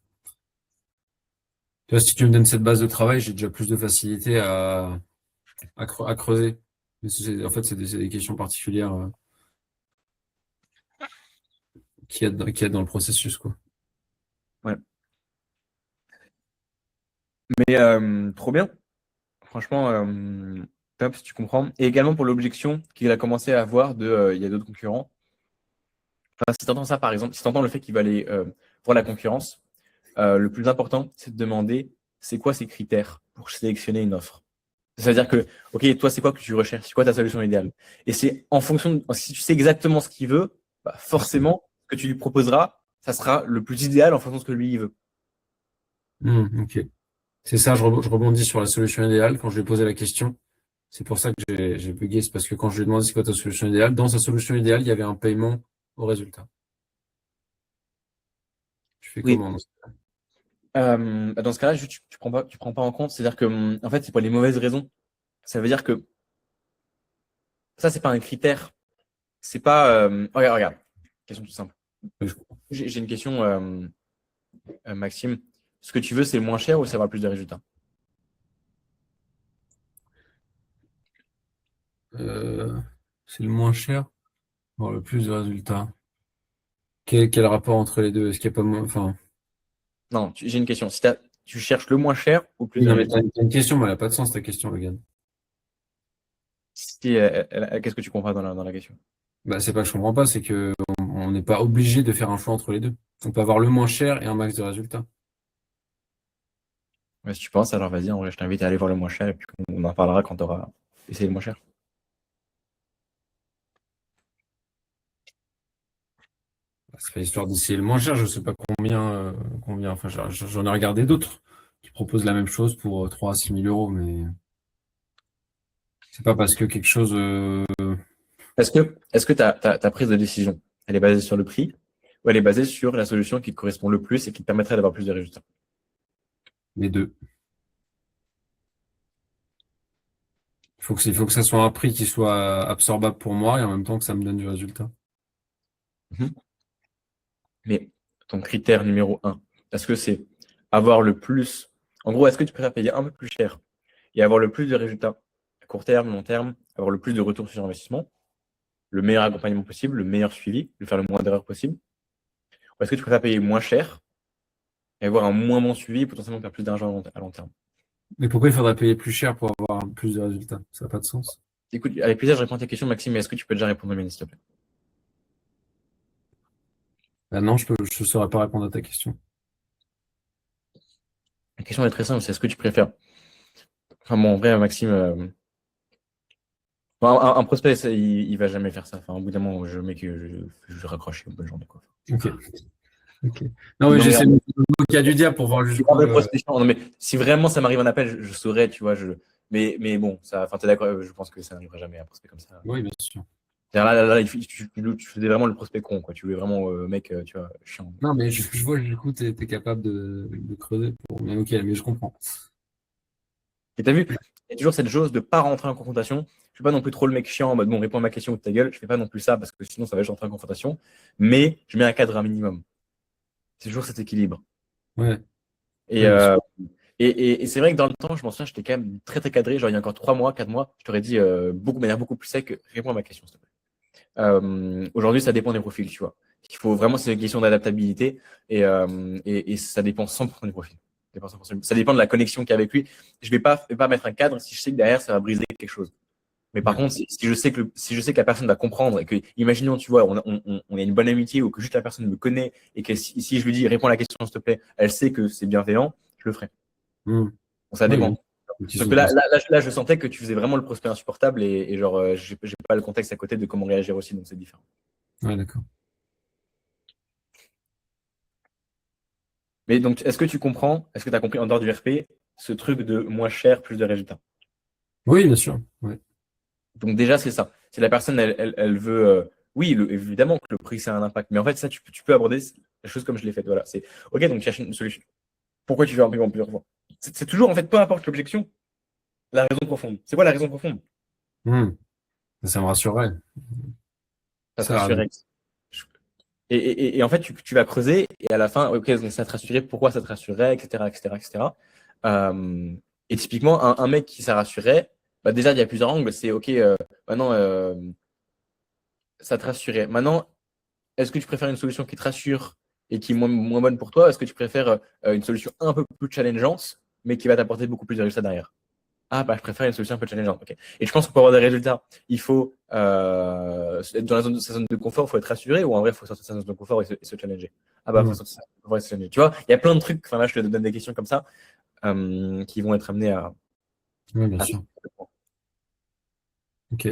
Tu vois, si tu me donnes cette base de travail, j'ai déjà plus de facilité à creuser. Mais en fait, c'est des questions particulières qui aident dans le processus, quoi.
Ouais. Mais trop bien. Franchement, top si tu comprends. Et également pour l'objection qu'il a commencé à avoir de il y a d'autres concurrents. Enfin, si tu entends ça, par exemple, si tu entends le fait qu'il va aller voir la concurrence, le plus important, c'est de demander c'est quoi ces critères pour sélectionner une offre. C'est-à-dire que, OK, toi, c'est quoi que tu recherches? C'est quoi ta solution idéale? Et c'est en fonction si tu sais exactement ce qu'il veut, bah, forcément, ce que tu lui proposeras, ça sera le plus idéal en fonction de ce que lui il veut.
Ok. C'est ça, je rebondis sur la solution idéale quand je lui ai posé la question. C'est pour ça que j'ai bugué, c'est parce que quand je lui ai demandé c'est quoi ta solution idéale, dans sa solution idéale, il y avait un paiement au résultat. Tu fais
Oui.
comment?
Dans ce cas-là, tu prends pas en compte. C'est-à-dire que, en fait, c'est pour les mauvaises raisons. Ça veut dire que ça, c'est pas un critère. C'est pas. Regarde. Question toute simple. J'ai une question, Maxime. Ce que tu veux, c'est le moins cher ou c'est avoir plus de résultats?
Euh, c'est le moins cher, avoir le plus de résultats. Quel rapport entre les deux? Est-ce qu'il n'y a pas moins, enfin,
Non, j'ai une question. Si tu cherches le moins cher ou plus
oui,
de
non, mais
résultats?
t'as une question, mais elle n'a pas de sens, ta question, Logan.
Si, qu'est-ce que tu comprends dans la question?
Bah, c'est pas que je comprends pas, c'est que on n'est pas obligé de faire un choix entre les deux. On peut avoir le moins cher et un max de résultats.
Ouais, si tu penses, alors vas-y, en vrai, je t'invite à aller voir le moins cher et puis on en parlera quand tu auras essayé le moins cher.
C'est pas histoire d'essayer le moins cher, je sais pas combien, enfin, j'en ai regardé d'autres qui proposent la même chose pour 3 à 6 000 euros, mais c'est pas parce que quelque chose,
Est-ce que ta prise de décision, elle est basée sur le prix ou elle est basée sur la solution qui te correspond le plus et qui te permettrait d'avoir plus de résultats?
les deux. Il faut que ça soit un prix qui soit absorbable pour moi et en même temps que ça me donne du résultat.
Mhm. Mais ton critère numéro un, est-ce que c'est avoir le plus. En gros, est-ce que tu préfères payer un peu plus cher et avoir le plus de résultats à court terme, long terme, avoir le plus de retour sur investissement? le meilleur accompagnement possible, le meilleur suivi, de faire le moins d'erreurs possible? Ou est-ce que tu préfères payer moins cher et avoir un moins bon suivi et potentiellement faire plus d'argent à long terme?
Mais pourquoi il faudrait payer plus cher pour avoir plus de résultats? Ça n'a pas de sens.
Écoute, avec plaisir, je réponds à tes questions, Maxime, mais est-ce que tu peux déjà répondre à mienne, s'il te plaît?
Bah non, je ne saurais pas répondre à ta question.
La question est très simple, c'est est-ce que tu préfères. Enfin, bon, en vrai, Maxime, un prospect, il va jamais faire ça. Enfin, au bout d'un moment, je raccroche. Bonne journée, quoi.
Ok. Ok. Non, mais
Non, mais
j'essaie de me mettre au cas du diable pour voir
c'est pas
jusqu'où.
vrai, prospection. Non, mais si vraiment ça m'arrive en appel, je saurais, tu vois. Mais bon, ça, enfin, t'es d'accord, je pense que ça n'arrivera jamais un prospect comme ça.
Oui, bien sûr.
Là, tu faisais vraiment le prospect con, quoi. Tu voulais vraiment, mec, tu vois, chiant.
Non, mais je vois du coup, tu es capable de creuser pour. Mais ok, mais je comprends.
Et t'as vu, il y a toujours cette chose de pas rentrer en confrontation. Je suis pas non plus trop le mec chiant en mode bon, réponds à ma question ou ta gueule. Je fais pas non plus ça parce que sinon ça va juste rentrer en confrontation. Mais je mets un cadre un minimum. C'est toujours cet équilibre.
Ouais,
Et,
ouais, bien sûr.
et c'est vrai que dans le temps, je m'en souviens, j'étais quand même très très cadré. Genre il y a encore 3 mois, 4 mois, je t'aurais dit de manière beaucoup plus sec, réponds à ma question, s'il te plaît. Aujourd'hui, ça dépend des profils, tu vois. Il faut vraiment, c'est une question d'adaptabilité et ça dépend 100% du profil. Ça dépend de la connexion qu'il y a avec lui. Je vais pas mettre un cadre si je sais que derrière, ça va briser quelque chose. Mais par
Ouais.
contre, si je sais que la personne va comprendre et que, imaginons, tu vois, on a une bonne amitié ou que juste la personne me connaît et que si je lui dis réponds à la question, s'il te plaît, elle sait que c'est bienveillant, je le ferai.
Hmm.
Bon, ça
Ouais, bien
dépend.
sûr. Petit
Sauf que
soutien.
là, je sentais que tu faisais vraiment le prospect insupportable et genre, j'ai pas le contexte à côté de comment réagir aussi, donc c'est différent.
Ouais, d'accord.
Mais donc, est-ce que tu comprends, est-ce que tu as compris en dehors du RP, ce truc de moins cher, plus de résultats?
Oui, bien sûr. Ouais.
Donc déjà, c'est ça. Si la personne, elle veut, oui, évidemment que le prix, ça a un impact. Mais en fait, ça, tu peux aborder la chose comme je l'ai fait. Voilà, c'est OK, donc tu cherches une solution. Pourquoi tu veux un paiement plusieurs fois? C'est toujours, en fait, peu importe l'objection, la raison profonde. C'est quoi la raison profonde?
Hmm. Ça me rassurerait.
Ça te
Ça a l'air
rassurerait. Et en fait, tu vas creuser et à la fin, OK, donc ça te rassurerait, pourquoi ça te rassurerait, etc., etc., etc. Et typiquement, un mec qui ça rassurerait, bah déjà, il y a plusieurs angles. C'est OK, maintenant, ça te rassurait. Maintenant, est-ce que tu préfères une solution qui te rassure et qui est moins bonne pour toi? Est-ce que tu préfères une solution un peu plus challengeante, mais qui va t'apporter beaucoup plus de résultats derrière? Ah, bah, je préfère une solution un peu challengeante. Ok. Et je pense que pour avoir des résultats, il faut être dans sa zone de confort, il faut être rassuré, ou en vrai, il faut sortir de sa zone de confort et se challenger. Ah, bah, il faut
Hmm.
sortir de sa zone de confort et se challenger. Tu vois, il y a plein de trucs. Enfin, là, je te donne des questions comme ça qui vont être amenés
Ouais, bien
à...
sûr. Ok.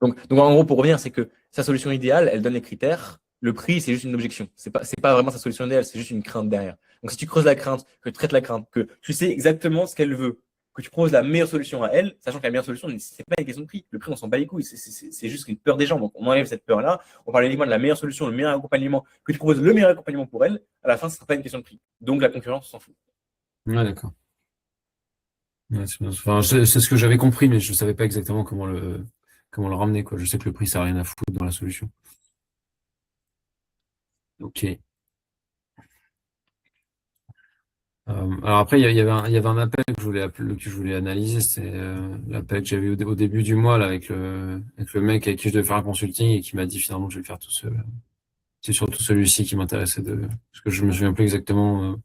Donc, en gros, pour revenir, c'est que sa solution idéale, elle donne les critères. Le prix, c'est juste une objection. C'est pas vraiment sa solution idéale, c'est juste une crainte derrière. Donc, si tu creuses la crainte, que tu traites la crainte, que tu sais exactement ce qu'elle veut, que tu proposes la meilleure solution à elle, sachant que la meilleure solution, c'est pas une question de prix. Le prix, on s'en bat les couilles. C'est juste une peur des gens. Donc, on enlève cette peur-là. On parle uniquement de la meilleure solution, le meilleur accompagnement, que tu proposes le meilleur accompagnement pour elle. À la fin, ce sera pas une question de prix. Donc, la concurrence, on s'en fout.
Ouais, d'accord. Ouais, c'est bien. Enfin, c'est ce que j'avais compris, mais je savais pas exactement comment le ramener, quoi. Je sais que le prix, ça n'a rien à foutre dans la solution. Ok. Alors après, il y avait un appel que je voulais analyser. C'était l'appel que j'avais eu au début du mois là, avec le mec avec qui je devais faire un consulting et qui m'a dit finalement que je vais le faire tout seul. C'est surtout celui-ci qui m'intéressait parce que je me souviens plus exactement.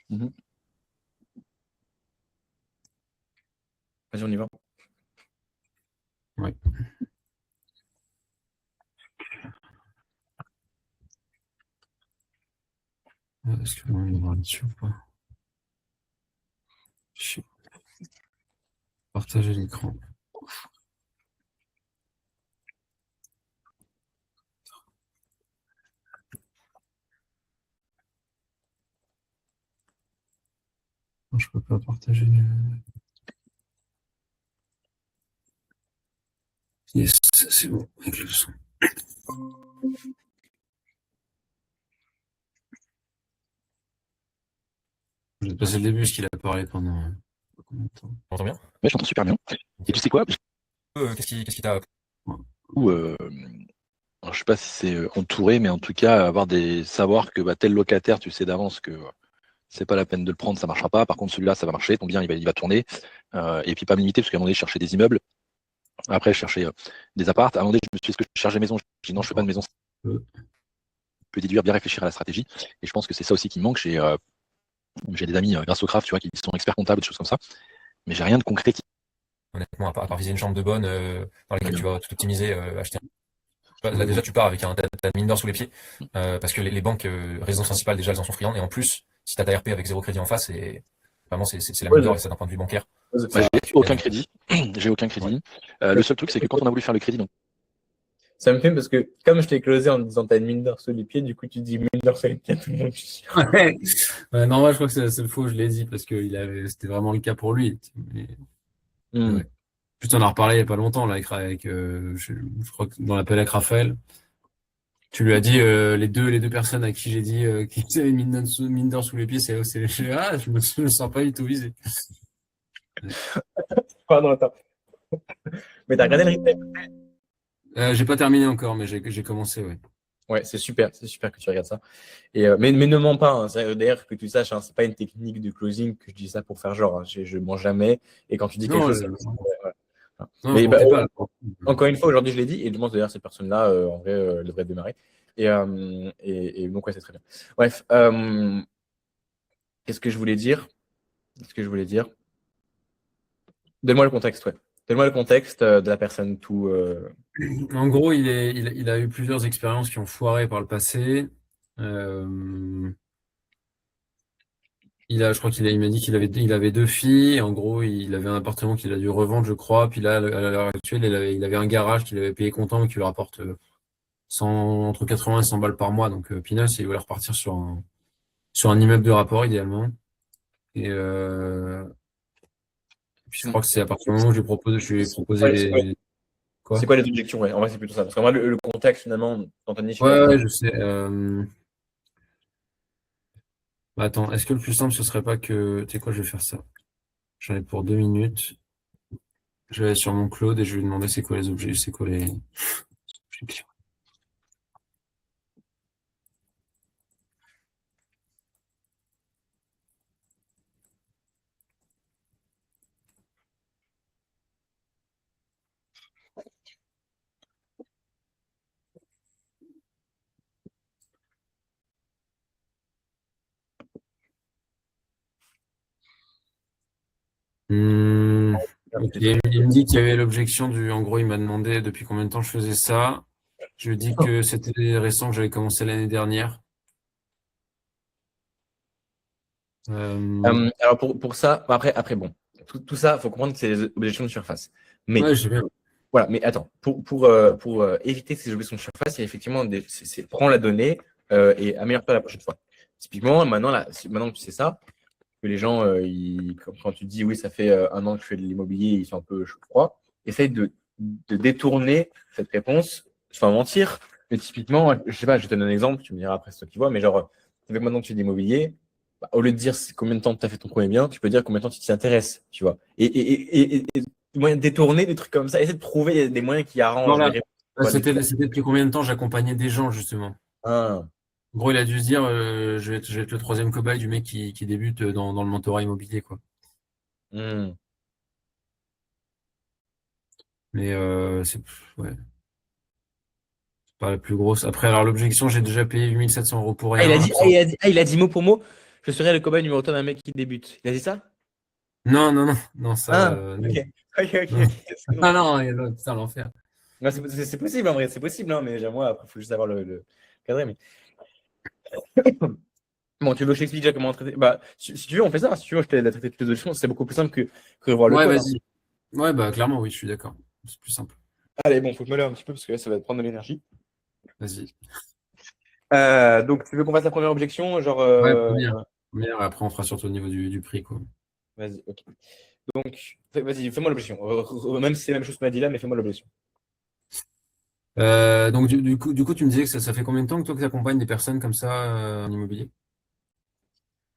Mhm. Vas-y, on y va.
Ouais. Est-ce que on va voir là-dessus ou pas? Chier. Partager l'écran. Non, je peux pas partager. Yes, c'est bon avec le son. Je vais passer le début parce qu'il a parlé pendant combien de temps?
Tu m'entends bien?
Ouais, je t'entends super bien. Et tu sais quoi?
Qu'est-ce qui t'a.
Ou, alors, je sais pas si c'est entouré, mais en tout cas, savoir que tel locataire, tu sais d'avance que c'est pas la peine de le prendre, ça marchera pas. Par contre, celui-là, ça va marcher, ton bien, il va tourner. Et puis pas me limiter, parce qu'à un moment donné, je cherchais des immeubles. Après, je cherchais des apparts. À un moment donné, je me suis dit, est-ce que je cherche des maisons? Je dis non, je fais pas de maison.
Euh.
Peut déduire, bien réfléchir à la stratégie. Et je pense que c'est ça aussi qui me manque. J'ai des amis grâce au craft, tu vois, qui sont experts comptables, des choses comme ça. Mais j'ai rien de concret qui.
Honnêtement, à part viser une chambre de bonne dans laquelle
Ouais.
tu vas tout optimiser, acheter. Là déjà tu pars avec t'as une mine d'or sous les pieds parce que les banques résidences principales déjà elles en sont friandes et en plus si t'as ta RP avec zéro crédit en face et vraiment c'est la mine
Ouais,
d'or et ça d'un point de vue bancaire.
ouais,
Bah,
Ça,
j'ai
tu
aucun
gagnes.
crédit. J'ai aucun crédit.
Ouais.
Le seul truc, c'est que quand on a voulu faire le crédit, donc
Ça me fait parce que comme je t'ai closé en disant t'as une mine d'or sous les pieds, du coup tu dis mine d'or sous les pieds à tout le monde. Je suis sûr.
Ouais. Non, moi, je crois que c'est le faux, je l'ai dit, parce que c'était vraiment le cas pour lui. Mais
Hmm.
ouais. Plus on en a reparlé il n'y a pas longtemps, là, je crois que dans l'appel avec Raphaël, tu lui as dit, les deux personnes à qui j'ai dit, qui avaient mine d'or sous les pieds, je me sens pas du tout visé.
Pardon, attends. Mais t'as regardé le replay?
J'ai pas terminé encore, mais j'ai commencé, ouais.
Ouais, c'est super que tu regardes ça. Mais ne mens pas, hein. D'ailleurs, que tu saches, hein, c'est pas une technique de closing que je dis ça pour faire genre, hein. Je mens jamais. Et quand tu dis quelque
Non,
chose, ouais.
non, je
Mais bah,
mentais pas.
encore une fois, aujourd'hui, je l'ai dit, et je pense d'ailleurs cette personne-là, en vrai, elle devrait démarrer. Et donc, ouais, c'est très bien. Bref, qu'est-ce que je voulais dire? Qu'est-ce que je voulais dire? Donne-moi le contexte, ouais. Donne-moi le contexte de la personne, tout.
En gros, il a eu plusieurs expériences qui ont foiré par le passé. Euh, je crois il m'a dit il avait deux filles. En gros, il avait un appartement qu'il a dû revendre, je crois. Puis là, à l'heure actuelle, il avait un garage qu'il avait payé comptant qui lui rapporte 100, entre 80 et 100 balles par mois. Donc, Pinos, il voulait repartir sur un immeuble de rapport, idéalement. Et puis, je crois que c'est à partir du moment où je lui ai proposé
Ouais, c'est
quoi?
quoi les objections? Ouais, en vrai, c'est plutôt ça. Parce qu'en vrai, le contexte, finalement, Anthony, je sais pas
Ouais,
trop.
ouais, je sais. Bah, attends, est-ce que le plus simple, ce serait pas que, tu sais quoi, je vais faire ça. J'en ai pour 2 minutes. Je vais aller sur mon Claude et je vais lui demander c'est quoi les objets, c'est quoi les. Ok. Il me dit qu'il y avait l'objection en gros, il m'a demandé depuis combien de temps je faisais ça. Je lui ai dit que c'était récent, que j'avais commencé l'année dernière.
Alors, pour ça, après bon, tout ça, il faut comprendre que c'est des objections de surface. Mais,
Ouais, je sais bien.
voilà, mais attends, pour éviter ces objections de surface, il y a effectivement prends la donnée et améliore-toi la prochaine fois. Typiquement, maintenant que tu sais ça, que les gens, quand tu dis oui, ça fait 1 an que je fais de l'immobilier, ils sont un peu froids, essaye de détourner cette réponse sans mentir. Mais typiquement, je sais pas, je te donne un exemple, tu me diras après, c'est toi qui vois, mais genre, ça fait que maintenant que tu fais de l'immobilier, bah, au lieu de dire combien de temps tu as fait ton premier bien, tu peux dire combien de temps tu t'y intéresses, tu vois. Et moyen de détourner des trucs comme ça, essayer de trouver des moyens qui arrangent les
Voilà.
réponses.
C'était depuis combien de temps j'accompagnais des gens, justement.
Ah.
En gros, il a dû se dire, je vais être le troisième cobaye du mec qui débute dans le mentorat immobilier, quoi.
Hmm.
Mais ouais, c'est pas la plus grosse. Après, alors l'objection, j'ai déjà payé 8 700 euros pour
Ah,
rien.
il a dit mot pour mot, je serai le cobaye numéro 1 d'un mec qui débute. Il a dit ça?
Non, non, non, non, ça.
Ah,
Non.
ok. Ok,
Non.
ok.
Ah non, putain, l'enfer.
Non, c'est possible en vrai, c'est possible, hein, mais moi, après, il faut juste savoir le cadrer. Mais... Bon, tu veux que je t'explique déjà comment traiter? Bah, si tu veux, on fait ça. Si tu veux, je t'aide à traiter toutes les options. C'est beaucoup plus simple que revoir le
Ouais,
code, hein.
vas-y. Ouais, bah clairement, oui, je suis d'accord. C'est plus simple.
Allez, bon, faut que je me lève un petit peu parce que là, ça va te prendre de l'énergie.
Vas-y.
Donc, tu veux qu'on fasse la première objection? Genre,
Ouais, première. Première, et après, on fera surtout au niveau du prix, quoi.
vas-y, ok. Donc, vas-y, fais-moi l'objection. Même si c'est la même chose que tu m'as dit là, mais fais-moi l'objection.
Donc, du coup, tu me disais que ça fait combien de temps que toi, que tu accompagnes des personnes comme ça en immobilier?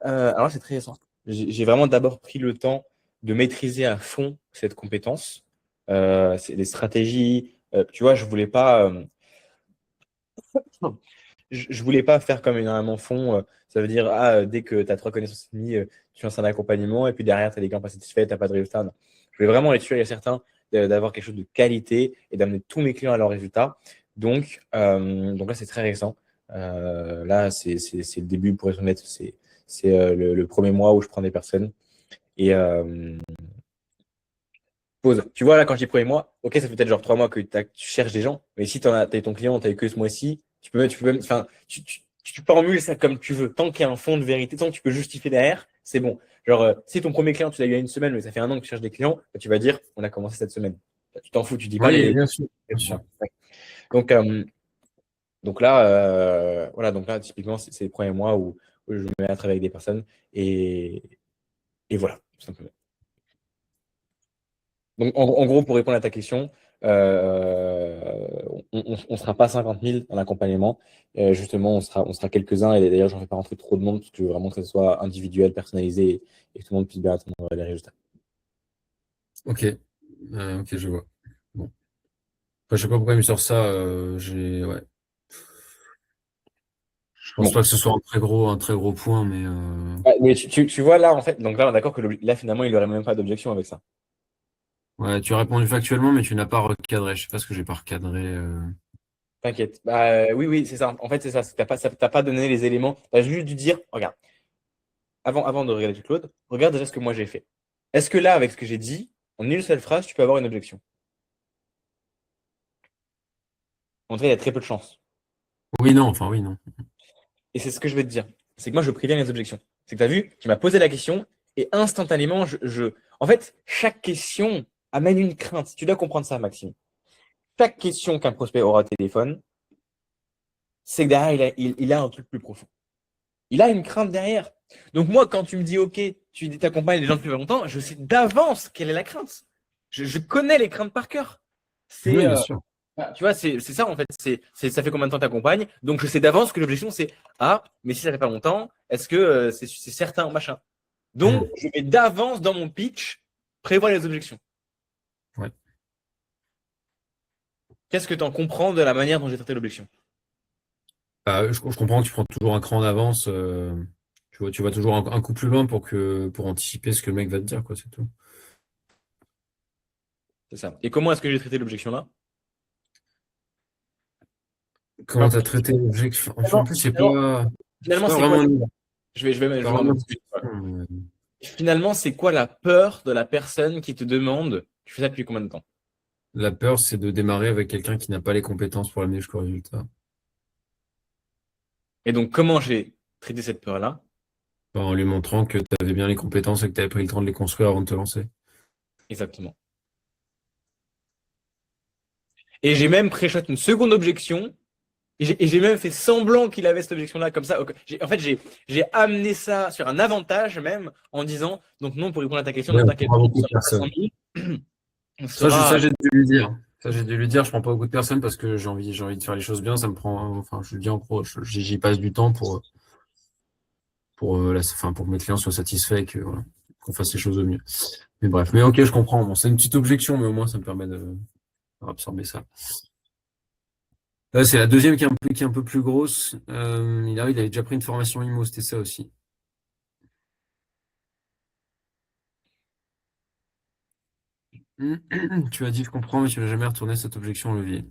Alors, c'est très récent. J'ai vraiment d'abord pris le temps de maîtriser à fond cette compétence. C'est des stratégies. Tu vois, je voulais pas faire comme énormément font. Ça veut dire, dès que tu as 3 connaissances et demie, tu lances un accompagnement et puis derrière, tu as des clients pas satisfaits, tu n'as pas de résultat. Non. Je voulais vraiment être sûr. Il y a certains d'avoir quelque chose de qualité et d'amener tous mes clients à leurs résultats. Donc là, c'est très récent. Là, c'est le début, pour être honnête. C'est le premier mois où je prends des personnes. Et pause. Tu vois, là, quand je dis premier mois, ok, ça fait peut-être genre 3 mois que tu cherches des gens. Mais si tu as ton client, tu que ce mois-ci, enfin, tu formules ça comme tu veux. Tant qu'il y a un fond de vérité, tant que tu peux justifier derrière, c'est bon. Genre, si ton premier client, tu l'as eu il y a une semaine, mais ça fait 1 an que tu cherches des clients, bah, tu vas dire, on a commencé cette semaine. Tu t'en fous, tu dis pas
Oui,
les.
bien sûr, bien sûr.
Ouais. Donc là, voilà, donc là, typiquement, c'est le premier mois où je me mets à travailler avec des personnes et voilà, tout simplement. Donc, en gros, pour répondre à ta question, on ne sera pas 50 000 dans l'accompagnement. Justement, on sera quelques-uns. Et d'ailleurs, je n'en fais pas rentrer trop de monde parce que je veux vraiment que ça soit individuel, personnalisé et que tout le monde puisse bien attendre les résultats.
Ok, ok, je vois. Bon. Après, je sais pas pourquoi il me sort ça. Ouais. Je pense
Bon.
pas que ce soit un très gros point, mais
Mais tu vois là, en fait, donc là, on est d'accord que là, finalement, il n'aurait même pas d'objection avec ça.
ouais, tu as répondu factuellement, mais tu n'as pas recadré. Je sais pas ce que j'ai pas recadré.
T'inquiète. Oui, c'est ça. En fait, c'est ça. T'as pas donné les éléments. Tu as juste dû dire, regarde, avant de regarder Claude, regarde déjà ce que moi j'ai fait. Est-ce que là, avec ce que j'ai dit, en une seule phrase, tu peux avoir une objection? En tout cas, il y a très peu de chances.
Oui, non, enfin oui, non.
Et c'est ce que je vais te dire. C'est que moi, je préviens les objections. C'est que tu as vu, tu m'as posé la question et instantanément, En fait, chaque question amène une crainte. Tu dois comprendre ça, Maxime. Chaque question qu'un prospect aura au téléphone, c'est que derrière, il a un truc plus profond. Il a une crainte derrière. Donc moi, quand tu me dis, OK, tu t'accompagnes les gens depuis longtemps, je sais d'avance quelle est la crainte. Je connais les craintes par cœur.
Oui,
C'est,
bien sûr.
tu vois, c'est ça en fait. Ça fait combien de temps tu accompagnes? Donc je sais d'avance que l'objection c'est ah, mais si ça fait pas longtemps, est-ce que c'est certain, machin. Donc je vais d'avance dans mon pitch prévoir les objections.
Ouais.
Qu'est-ce que tu en comprends de la manière dont j'ai traité l'objection?
Je comprends que tu prends toujours un cran d'avance. Tu vas toujours un coup plus loin pour anticiper ce que le mec va te dire, quoi, c'est tout.
C'est ça. Et comment est-ce que j'ai traité l'objection là?
Comment t'as traité l'objectif? En plus, c'est
Finalement,
pas
c'est quoi?
vraiment,
Je
pas
vais m'en
vraiment une
occuper.
question, mais-
Finalement, c'est quoi la peur de la personne qui te demande, tu fais ça depuis combien de temps?
La peur, c'est de démarrer avec quelqu'un qui n'a pas les compétences pour l'amener jusqu'au résultat.
Et donc, comment j'ai traité cette peur-là?
En lui montrant que tu avais bien les compétences et que tu avais pris le temps de les construire avant de te lancer.
Exactement. Et j'ai même pré-shot une seconde objection. Et j'ai même fait semblant qu'il avait cette objection-là, comme ça. En fait, j'ai amené ça sur un avantage même, en disant, donc non, pour répondre à ta question,
Ouais,
ne
on
t'inquiète
prend
pas, on
beaucoup de
sera pas à
personnes.
100 000. On
Ça,
sera.
j'ai dû lui dire. Ça, j'ai dû lui dire, je prends pas beaucoup de personnes parce que j'ai envie de faire les choses bien. Ça me prend, enfin, je lui dis en gros, j'y passe du temps enfin, pour que mes clients soient satisfaits et que, voilà, qu'on fasse les choses au mieux. Mais bref, mais ok, je comprends. Bon, c'est une petite objection, mais au moins, ça me permet de absorber ça. Là, c'est la deuxième qui est un peu plus grosse. Il avait déjà pris une formation IMO, c'était ça aussi. Tu as dit, je comprends, mais tu n'as jamais retourné cette objection au levier.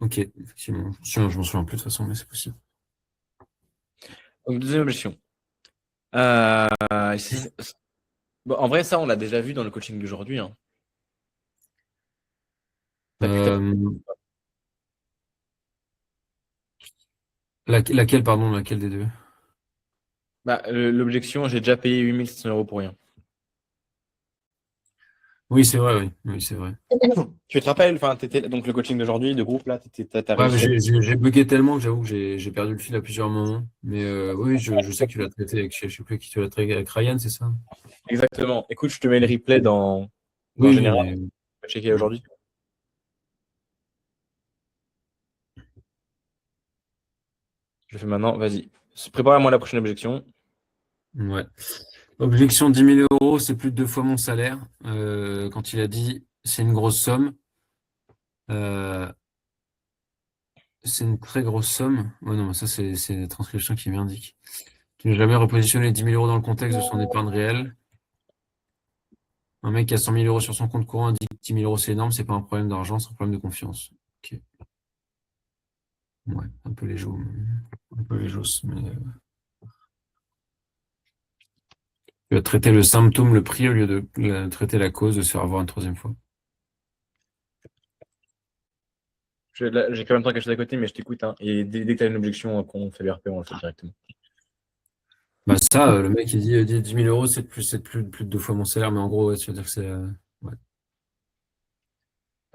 Ok, effectivement. Je m'en souviens plus de toute façon, mais c'est possible.
Donc, deuxième objection. Bon, en vrai, ça, on l'a déjà vu dans le coaching d'aujourd'hui, hein. T'as pu
Euh, laquelle, pardon, laquelle des deux?
l'objection, j'ai déjà payé 8 700 € pour rien.
Oui, c'est vrai, oui. Oui, c'est vrai.
Tu te rappelles, enfin, donc le coaching d'aujourd'hui, de groupe, là, t'as
Ouais, mais
réussi.
j'ai bugué tellement que j'avoue que j'ai perdu le fil à plusieurs moments. Mais oui, je sais que tu l'as traité avec, je sais plus qui tu l'as traité avec Ryan, c'est ça?
Exactement. Écoute, je te mets le replay dans
Oui, oui,
Général.
mais
On va checker aujourd'hui. Je le fais maintenant. Vas-y. Prépare-moi la prochaine objection.
ouais. Objection 10 000 euros, c'est plus de 2 fois mon salaire. Quand il a dit c'est une grosse somme, euh, c'est une très grosse somme. Ouais, non, ça c'est la transcription qui m'indique. Qui n'a jamais repositionné 10 000 euros dans le contexte de son épargne réelle. Un mec qui a 100 000 euros sur son compte courant dit que 10 000 euros c'est énorme, c'est pas un problème d'argent, c'est un problème de confiance. Ok. Ouais, un peu les jaunes. Un peu les josses, mais tu vas traiter le symptôme, le prix, au lieu de traiter la cause, de se faire avoir une troisième fois.
J'ai quand même temps quelque chose à côté, mais je t'écoute. Hein. Et dès que tu as une objection qu'on fait le RP, on le fait directement.
Bah ça, le mec il dit 10 000 euros, c'est plus de 2 fois mon salaire, mais en gros, ouais, tu veux dire que c'est ouais.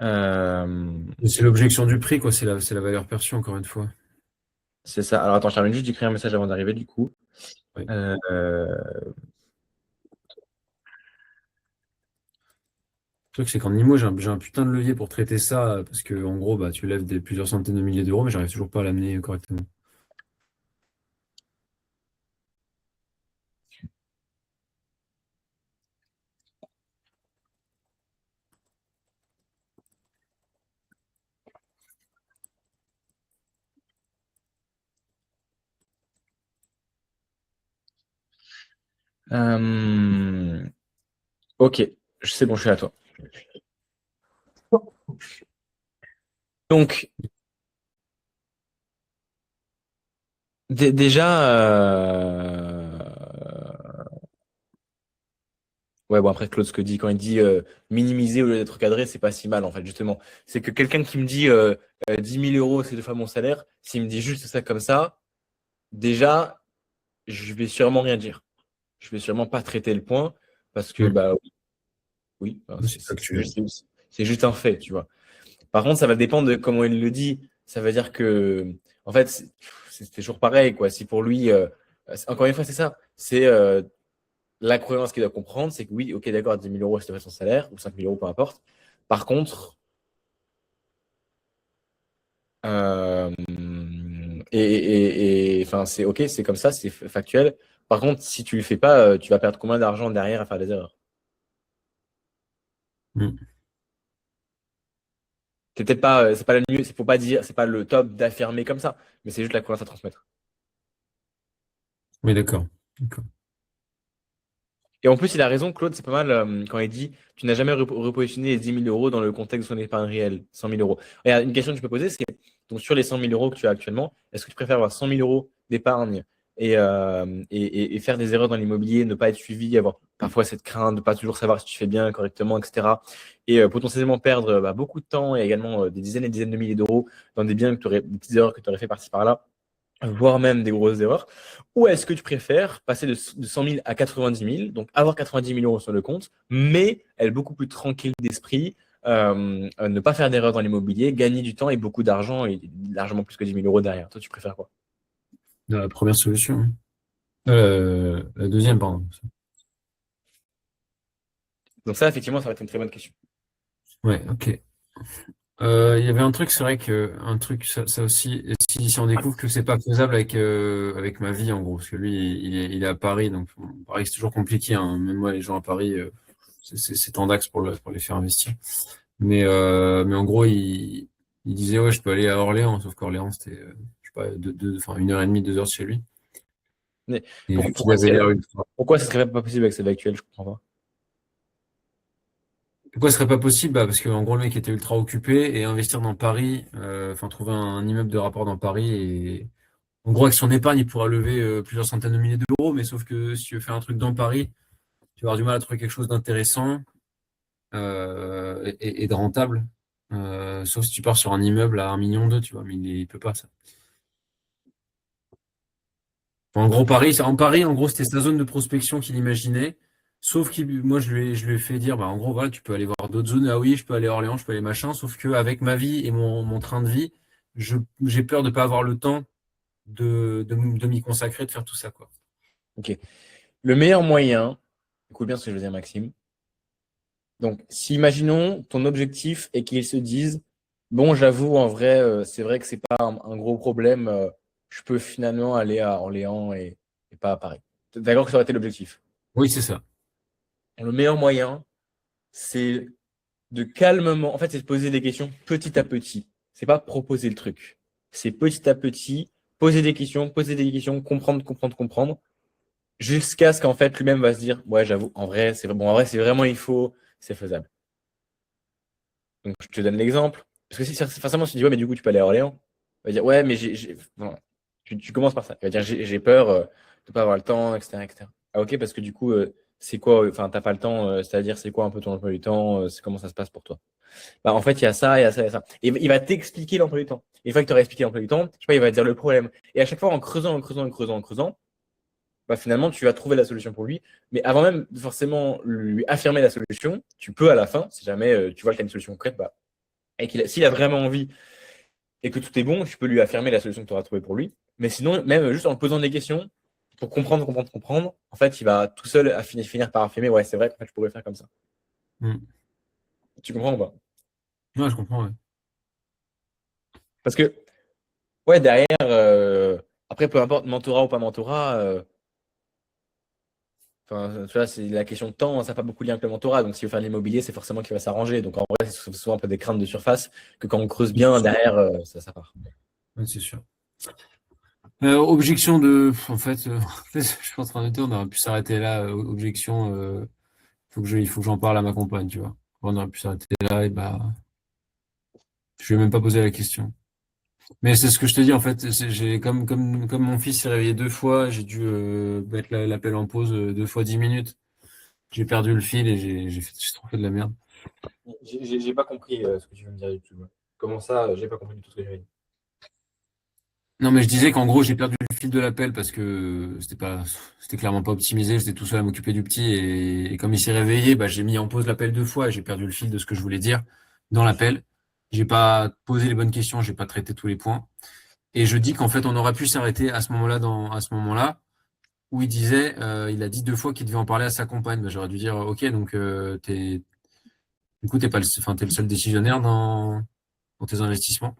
Mais c'est l'objection du prix, quoi, c'est la valeur perçue, encore une fois.
C'est ça. Alors attends, je termine juste d'écrire un message avant d'arriver, du coup.
Oui. Le truc, c'est qu'en IMO, j'ai un putain de levier pour traiter ça, parce que en gros, bah, tu lèves plusieurs centaines de milliers d'euros, mais j'arrive toujours pas à l'amener correctement.
Ok, c'est bon, je suis à toi. Donc, déjà, ouais, bon, après, Claude, ce que dit, quand il dit minimiser au lieu d'être cadré, c'est pas si mal, en fait, justement. C'est que quelqu'un qui me dit 10 000 euros, c'est 2 fois mon salaire, s'il me dit juste ça comme ça, déjà, je vais sûrement rien dire. Je vais sûrement pas traiter le point, parce que, bah oui,
C'est factuel.
c'est juste un fait, tu vois. Par contre, ça va dépendre de comment il le dit. Ça veut dire que, en fait, c'est toujours pareil, quoi. Si pour lui, encore une fois, c'est ça. C'est la croyance qu'il doit comprendre, c'est que oui, ok, d'accord, 10 000 euros, c'est son salaire, ou 5 000 euros, peu importe. Par contre, euh, enfin, c'est ok, c'est comme ça, c'est factuel. Par contre, si tu le fais pas, tu vas perdre combien d'argent derrière à faire des erreurs?
Mm.
C'est peut-être pas, c'est pas le mieux, c'est pour pas dire, c'est pas le top d'affirmer comme ça, mais c'est juste la croyance à transmettre.
Oui, d'accord. D'accord.
Et en plus, il a raison, Claude, c'est pas mal quand il dit tu n'as jamais repositionné les 10 000 euros dans le contexte de son épargne réelle, 100 000 euros. Regarde, une question que tu peux poser, c'est donc sur les 100 000 euros que tu as actuellement, est-ce que tu préfères avoir 100 000 euros d'épargne et faire des erreurs dans l'immobilier, ne pas être suivi, avoir parfois cette crainte de ne pas toujours savoir si tu fais bien, correctement, etc. Et potentiellement perdre beaucoup de temps et également des dizaines et dizaines de milliers d'euros dans des biens que tu aurais, des petites erreurs que tu aurais fait par-ci par-là, voire même des grosses erreurs, ou est-ce que tu préfères passer de 100 000 à 90 000, donc avoir 90 000 euros sur le compte, mais être beaucoup plus tranquille d'esprit, ne pas faire d'erreurs dans l'immobilier, gagner du temps et beaucoup d'argent, et largement plus que 10 000 euros derrière. Toi, tu préfères quoi?
La première solution. Hein. La deuxième, pardon.
Donc ça, effectivement, ça va être une très bonne question.
Ouais, ok. Il y avait un truc, c'est vrai que un truc, ça aussi, et si on découvre que c'est pas faisable avec ma vie en gros, parce que lui il est à Paris, donc bon, Paris c'est toujours compliqué, hein. Même moi les gens à Paris, c'est tendax pour les faire investir. Mais en gros il disait ouais je peux aller à Orléans, sauf qu'Orléans c'était je sais pas enfin 1h30, 2 heures de chez lui.
Mais
Et vu qu'il
pourquoi,
avait l'air ultra.
pourquoi ça serait pas possible avec cette vie actuelle? Je comprends pas.
Pourquoi ce serait pas possible? Bah, parce que en gros le mec était ultra occupé et investir dans Paris, enfin trouver un immeuble de rapport dans Paris et en gros, avec son épargne, il pourra lever plusieurs centaines de milliers d'euros, mais sauf que si tu veux faire un truc dans Paris, tu vas avoir du mal à trouver quelque chose d'intéressant et de rentable. Sauf si tu pars sur un immeuble à 1,2 million, tu vois, mais il peut pas ça. En gros, en gros, c'était sa zone de prospection qu'il imaginait. Sauf que moi, je lui ai fait dire, bah, en gros, voilà, tu peux aller voir d'autres zones. Ah oui, je peux aller à Orléans, je peux aller machin. Sauf qu'avec ma vie et mon train de vie, j'ai peur de pas avoir le temps de m'y consacrer, de faire tout ça, quoi.
Ok. Le meilleur moyen, écoute bien ce que je veux dire, Maxime. Donc, si imaginons ton objectif est qu'ils se disent, bon, j'avoue, en vrai, c'est vrai que c'est pas un gros problème, je peux finalement aller à Orléans et pas à Paris. T'es d'accord que ça aurait été l'objectif?
Oui, c'est ça.
Le meilleur moyen, c'est de calmement, en fait, c'est de poser des questions petit à petit. C'est pas proposer le truc. C'est petit à petit, poser des questions, comprendre, comprendre, comprendre, jusqu'à ce qu'en fait lui-même va se dire, ouais, j'avoue, en vrai, c'est bon, en vrai, c'est vraiment il faut c'est faisable. Donc, je te donne l'exemple. Parce que si forcément, si tu dis, ouais, mais du coup, tu peux aller à Orléans. Il va dire, ouais, mais enfin, tu commences par ça. Il va dire, j'ai peur de ne pas avoir le temps, etc., etc. Ah, ok, parce que du coup, c'est quoi, enfin, t'as pas le temps, c'est-à-dire, c'est quoi un peu ton emploi du temps, comment ça se passe pour toi? Bah, en fait, il y a ça, il y a ça, il y a ça. Et il va t'expliquer l'emploi du temps. Et une fois que tu auras expliqué l'emploi du temps, je sais pas, il va te dire le problème. Et à chaque fois, en creusant, en creusant, en creusant, en creusant, bah, finalement, tu vas trouver la solution pour lui. Mais avant même de forcément lui affirmer la solution, tu peux à la fin, si jamais tu vois qu'il y a une solution concrète, bah, et s'il a vraiment envie et que tout est bon, tu peux lui affirmer la solution que tu auras trouvée pour lui. Mais sinon, même juste en posant des questions, pour comprendre, comprendre, comprendre, en fait, il va tout seul finir par affirmer, ouais, c'est vrai qu'en fait, je pourrais faire comme ça.
Mm.
Tu comprends ou pas?
Ouais, je comprends, ouais.
Parce que, ouais, derrière, après, peu importe, mentorat ou pas mentorat, enfin, tu vois, c'est la question de temps, ça n'a pas beaucoup de lien avec le mentorat. Donc, s'il veut faire de l'immobilier, c'est forcément qu'il va s'arranger. Donc, en vrai, c'est souvent un peu des craintes de surface que quand on creuse bien, derrière, ça part.
Ouais, c'est sûr. Objection de, en fait, je suis en train de dire, on aurait pu s'arrêter là. Objection, il faut que j'en parle à ma compagne, tu vois. On aurait pu s'arrêter là et bah, je lui ai même pas posé la question. Mais c'est ce que je te dis en fait. J'ai comme mon fils s'est réveillé 2 fois, j'ai dû mettre l'appel en pause 2 fois 10 minutes. J'ai perdu le fil et j'ai trop fait de la merde.
J'ai pas compris ce que tu veux me dire du tout. Comment ça, j'ai pas compris du tout ce que tu veux dire.
Non, mais je disais qu'en gros, j'ai perdu le fil de l'appel parce que c'était clairement pas optimisé. J'étais tout seul à m'occuper du petit et comme il s'est réveillé, bah, j'ai mis en pause l'appel 2 fois et j'ai perdu le fil de ce que je voulais dire dans l'appel. J'ai pas posé les bonnes questions, j'ai pas traité tous les points. Et je dis qu'en fait, on aurait pu s'arrêter à ce moment-là, à ce moment-là, où il disait, il a dit 2 fois qu'il devait en parler à sa compagne. Bah, j'aurais dû dire, ok, donc du coup, t'es le seul décisionnaire dans tes investissements.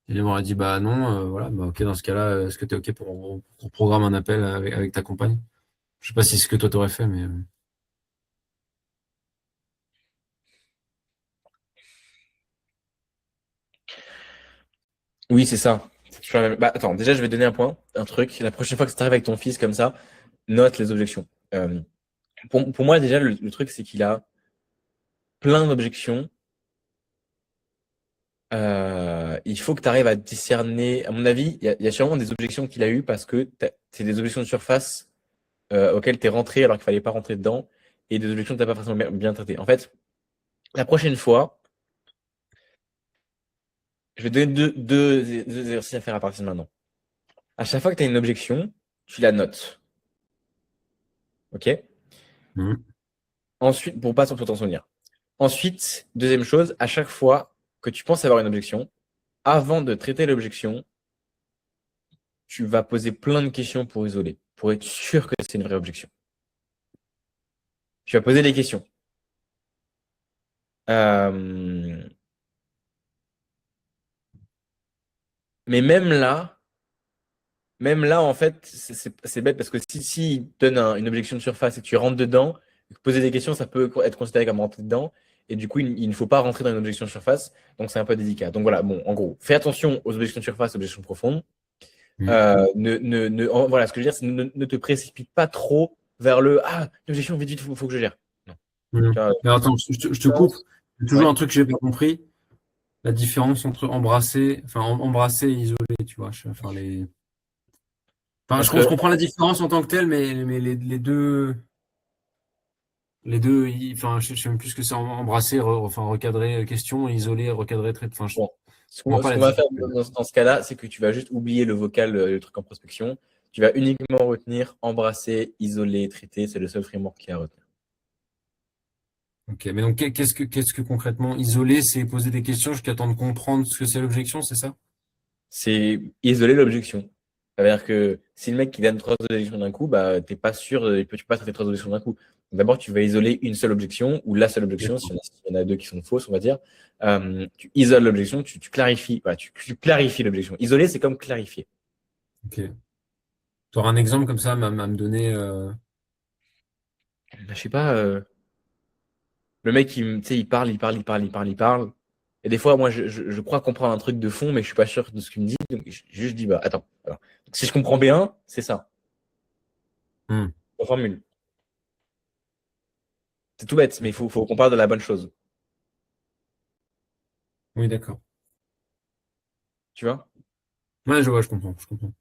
Et il m'aurait dit, bah non, voilà, bah ok, dans ce cas-là, est-ce que tu es ok pour programmer un appel avec ta compagne? Je sais pas si c'est ce que toi t'aurais fait, mais
Oui, c'est ça. Bah, attends, déjà, je vais te donner un truc. La prochaine fois que ça t'arrive avec ton fils comme ça, note les objections. Pour moi, déjà, le truc, c'est qu'il a plein d'objections. Il faut que tu arrives à discerner. À mon avis, il y a sûrement des objections qu'il a eues parce que c'est des objections de surface auxquelles tu es rentré alors qu'il fallait pas rentrer dedans et des objections que tu n'as pas forcément bien traitées. En fait, la prochaine fois, je vais te donner deux exercices à faire à partir de maintenant. À chaque fois que tu as une objection, tu la notes. OK?
Mhm.
Ensuite, pour pas pour t'en souvenir. Ensuite, deuxième chose, à chaque fois que tu penses avoir une objection, avant de traiter l'objection, tu vas poser plein de questions pour isoler, pour être sûr que c'est une vraie objection. Tu vas poser des questions. Euh, Mais même là, en fait, c'est bête parce que si il te donne une objection de surface et que tu rentres dedans, poser des questions, ça peut être considéré comme rentrer dedans. Et du coup, il ne faut pas rentrer dans une objection de surface. Donc, c'est un peu délicat. Donc, voilà, bon, en gros, fais attention aux objections de surface, aux objections profondes.
Mhm.
Voilà, ce que je veux dire, c'est ne te précipite pas trop vers une objection, vite, vite, faut que je gère. Non.
Mhm.
Tu vois,
Mais attends, je te coupe. Il y a toujours
ouais.
un truc que j'ai pas compris, la différence entre embrasser et isoler, tu vois. Je
Entre,
comprends la différence en tant que telle, mais les deux, je sais même plus ce que c'est embrasser, enfin recadrer question, isoler, recadrer, traiter. Enfin, je
bon,
comprends pas
ce
la
qu'on va faire
différence.
dans ce cas-là, c'est que tu vas juste oublier le vocal, le truc en prospection. Tu vas uniquement retenir embrasser, isoler, traiter. C'est le seul framework qu'il y a à retenir.
Ok, mais donc qu'est-ce que concrètement isoler, c'est poser des questions jusqu'à temps de comprendre ce que c'est l'objection, c'est ça?
C'est isoler l'objection. Ça veut dire que si le mec qui donne trois objections d'un coup, bah, t'es pas sûr, tu peux pas traiter trois objections d'un coup. D'abord, tu vas isoler une seule objection ou la seule objection,
D'accord.
s'il y en a deux qui sont fausses, on va dire. Tu isoles l'objection, tu clarifies. Voilà, tu clarifies l'objection. Isoler, c'est comme clarifier.
Ok. Tu auras un exemple comme ça à me donner.
Bah, je sais pas, le mec, tu sais, il parle, il parle, il parle, il parle, il parle. Et des fois, moi, je crois comprendre un truc de fond, mais je suis pas sûr de ce qu'il me dit. Donc, je dis, bah, attends. Alors, si je comprends bien, c'est ça.
Hmm.
La formule. C'est tout bête, mais il faut qu'on parle de la bonne chose.
Oui, d'accord.
Tu vois?
Ouais, je vois, je comprends, je comprends.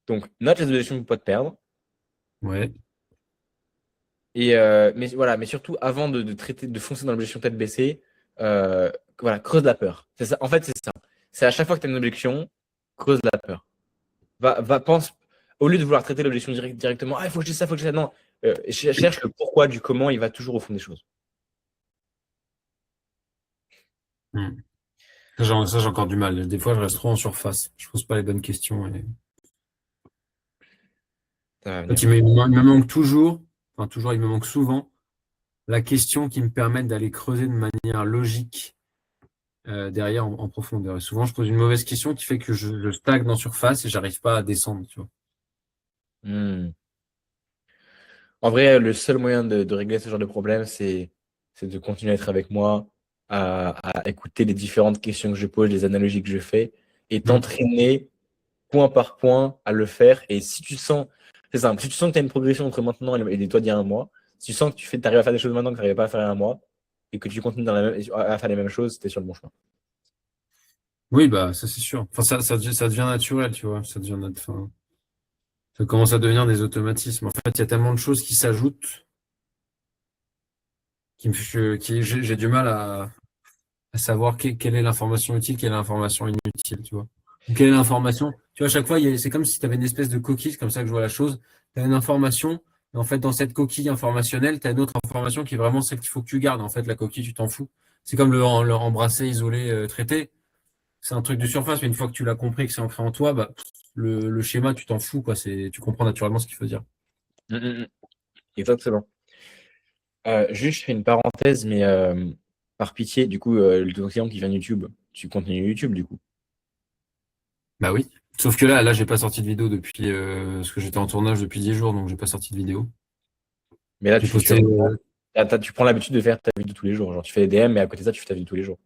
Donc, note les objections pour pas te perdre.
Ouais.
Mais voilà, mais surtout, avant de traiter, de foncer dans l'objection tête baissée, voilà, creuse la peur. C'est ça. En fait, c'est ça. C'est à chaque fois que tu as une objection, creuse la peur. Pense, au lieu de vouloir traiter l'objection directement, ah, il faut que je dise ça, il faut que je dise ça. Non, cherche le pourquoi du comment, il va toujours au fond des choses.
Hmm. Ça, j'ai encore du mal. Des fois, je reste trop en surface. Je pose pas les bonnes questions.
Ça va
En fait,
venir.
il me manque toujours, enfin toujours, il me manque souvent la question qui me permette d'aller creuser de manière logique derrière en profondeur. Et souvent, je pose une mauvaise question qui fait que je stagne en surface et j'arrive pas à descendre, tu vois.
Hmm. En vrai, le seul moyen de régler ce genre de problème, c'est de continuer à être avec moi, à écouter les différentes questions que je pose, les analogies que je fais, et
Hmm.
t'entraîner point par point à le faire. Et si tu sens, c'est simple, si tu sens que tu as une progression entre maintenant et toi d'il y a un mois, si tu sens que tu arrives à faire des choses maintenant que tu n'arrivais pas à faire il y a un mois, et que tu continues à faire les mêmes choses, tu es sur le bon chemin.
Oui, bah ça c'est sûr. Enfin, ça devient naturel, tu vois. Enfin, ça commence à devenir des automatismes. En fait, il y a tellement de choses qui s'ajoutent j'ai du mal à savoir quelle est l'information utile, quelle est l'information inutile, tu vois. Ou quelle est l'information. Tu vois, à chaque fois, c'est comme si tu avais une espèce de coquille, c'est comme ça que je vois la chose. Tu as une information, et en fait, dans cette coquille informationnelle, tu as une autre information qui est vraiment celle qu'il faut que tu gardes. En fait, la coquille, tu t'en fous. C'est comme le embrasser, isolé, traité. C'est un truc de surface, mais une fois que tu l'as compris, que c'est ancré en toi, bah, le schéma, tu t'en fous, quoi. Tu comprends naturellement ce qu'il faut dire.
Exactement. Juste, je fais une parenthèse, mais par pitié, du coup, le client qui vient de YouTube, tu continues YouTube, du coup.
Bah oui. Sauf que là, j'ai pas sorti de vidéo depuis, parce que j'étais en tournage depuis 10 jours, donc j'ai pas sorti de vidéo.
Mais là,
J'ai posté,
tu prends l'habitude de faire ta vidéo tous les jours. Genre, tu fais les DM, mais à côté de ça, tu fais ta vidéo tous les jours.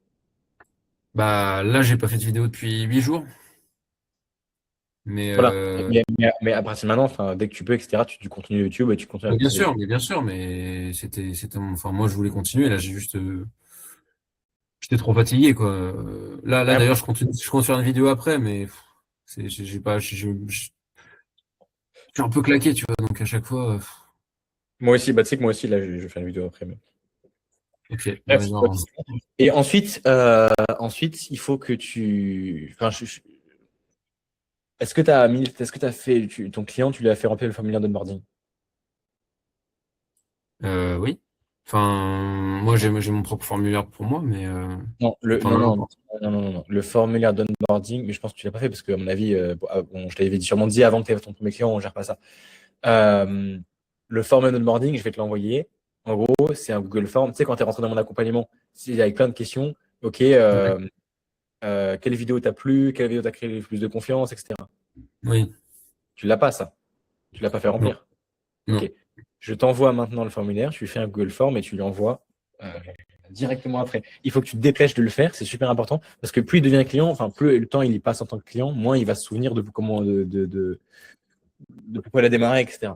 bah là, j'ai pas fait de vidéo depuis 8 jours. Mais
Voilà. Mais à partir de maintenant, enfin, dès que tu peux, etc., tu continues YouTube et tu continues avec tes vidéos.
bien sûr, mais enfin, moi, je voulais continuer. Là, j'étais trop fatigué, quoi. Là,
Ouais,
d'ailleurs, je compte faire une vidéo après, mais pff, j'ai pas, je suis un peu claqué, tu vois. Donc à chaque fois,
moi aussi, bah, tu sais que moi aussi, là, je vais faire une vidéo après.
ok,
Bref.
ouais, non.
Et ensuite, il faut que tu. Enfin, est-ce que tu as fait ton client, tu lui as fait remplir le formulaire d'onboarding?
Oui. Enfin, moi, j'ai mon propre formulaire pour moi, mais
Non,
enfin, non, non.
non. Le formulaire d'onboarding, mais je pense que tu l'as pas fait parce que, à mon avis, bon, je t'avais sûrement dit avant que tu aies ton premier client, on gère pas ça. Euh, le formulaire d'onboarding, je vais te l'envoyer. En gros, c'est un Google Form. Tu sais, quand tu es rentré dans mon accompagnement, c'est avec plein de questions. OK,
Ouais.
quelle vidéo t'a plu, quelle vidéo t'a créé le plus de confiance, etc.
Oui.
Tu l'as pas, ça. Tu l'as pas fait
Non.
remplir.
Non.
OK. Je t'envoie maintenant le formulaire, tu lui fais un Google Form et tu lui envoies directement après. Il faut que tu te dépêches de le faire, c'est super important, parce que plus il devient client, enfin plus le temps il y passe en tant que client, moins il va se souvenir de comment de pourquoi il a démarré, etc.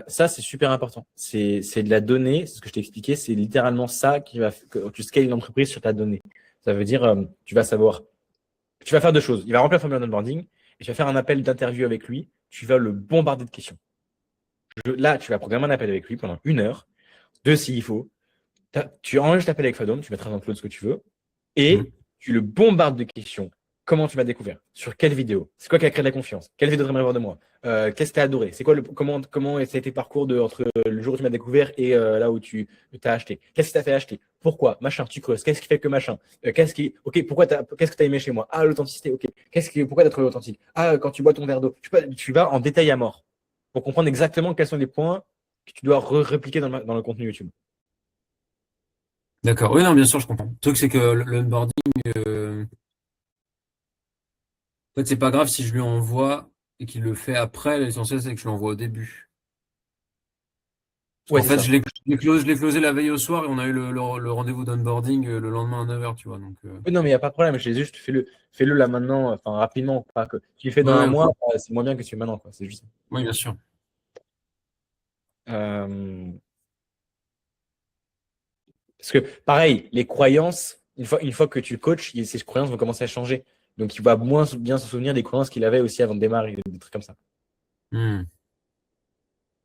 Ça, c'est super important. C'est de la donnée, c'est ce que je t'ai expliqué, c'est littéralement ça qui va que tu scales une entreprise sur ta donnée. Ça veut dire, tu vas savoir, tu vas faire deux choses. Il va remplir le formulaire d'onboarding et tu vas faire un appel d'interview avec lui. Tu vas le bombarder de questions. Là, tu vas programmer un appel avec lui pendant 1 heure, deux s'il faut. Tu enregistres l'appel avec Fadom, tu mettras un upload ce que tu veux,
Mm.
et tu le bombardes de questions. Comment tu m'as découvert? Sur quelle vidéo? C'est quoi qui a créé de la confiance? Quelle vidéo tu aimerais voir de moi? Qu'est-ce que tu as adoré? C'est quoi comment ça a été le parcours entre le jour où tu m'as découvert et là où tu t'as acheté? Qu'est-ce qui t'a fait acheter? Pourquoi? Machin, tu creuses. Qu'est-ce qui fait que machin? Ok, qu'est-ce que tu as aimé chez moi? Ah, l'authenticité, ok. Pourquoi tu as trouvé authentique? Ah, quand tu bois ton verre d'eau. Tu vas en détail à mort pour comprendre exactement quels sont les points que tu dois répliquer dans le contenu YouTube.
D'accord. Oui, non, bien sûr, je comprends. Le truc, c'est que l'onboarding, en fait, c'est pas grave si je lui envoie et qu'il le fait après. L'essentiel, c'est que je l'envoie au début. Parce
Ouais,
qu'en
c'est
fait,
ça.
je l'ai closé la veille au soir et on a eu le rendez-vous d'onboarding le lendemain à 9h, tu vois. Donc,
Oui, non, mais il n'y a pas de problème. Je dis juste, fais-le là maintenant, enfin rapidement. Pas que... Tu le fais dans
ouais,
un
ok.
mois, c'est moins bien que tu le fais maintenant, quoi. C'est juste ça.
Oui, bien sûr.
Euh, Parce que, pareil, les croyances, une fois que tu coaches, ces croyances vont commencer à changer. Donc, il va moins bien se souvenir des croyances qu'il avait aussi avant de démarrer, des trucs comme ça.
Hmm.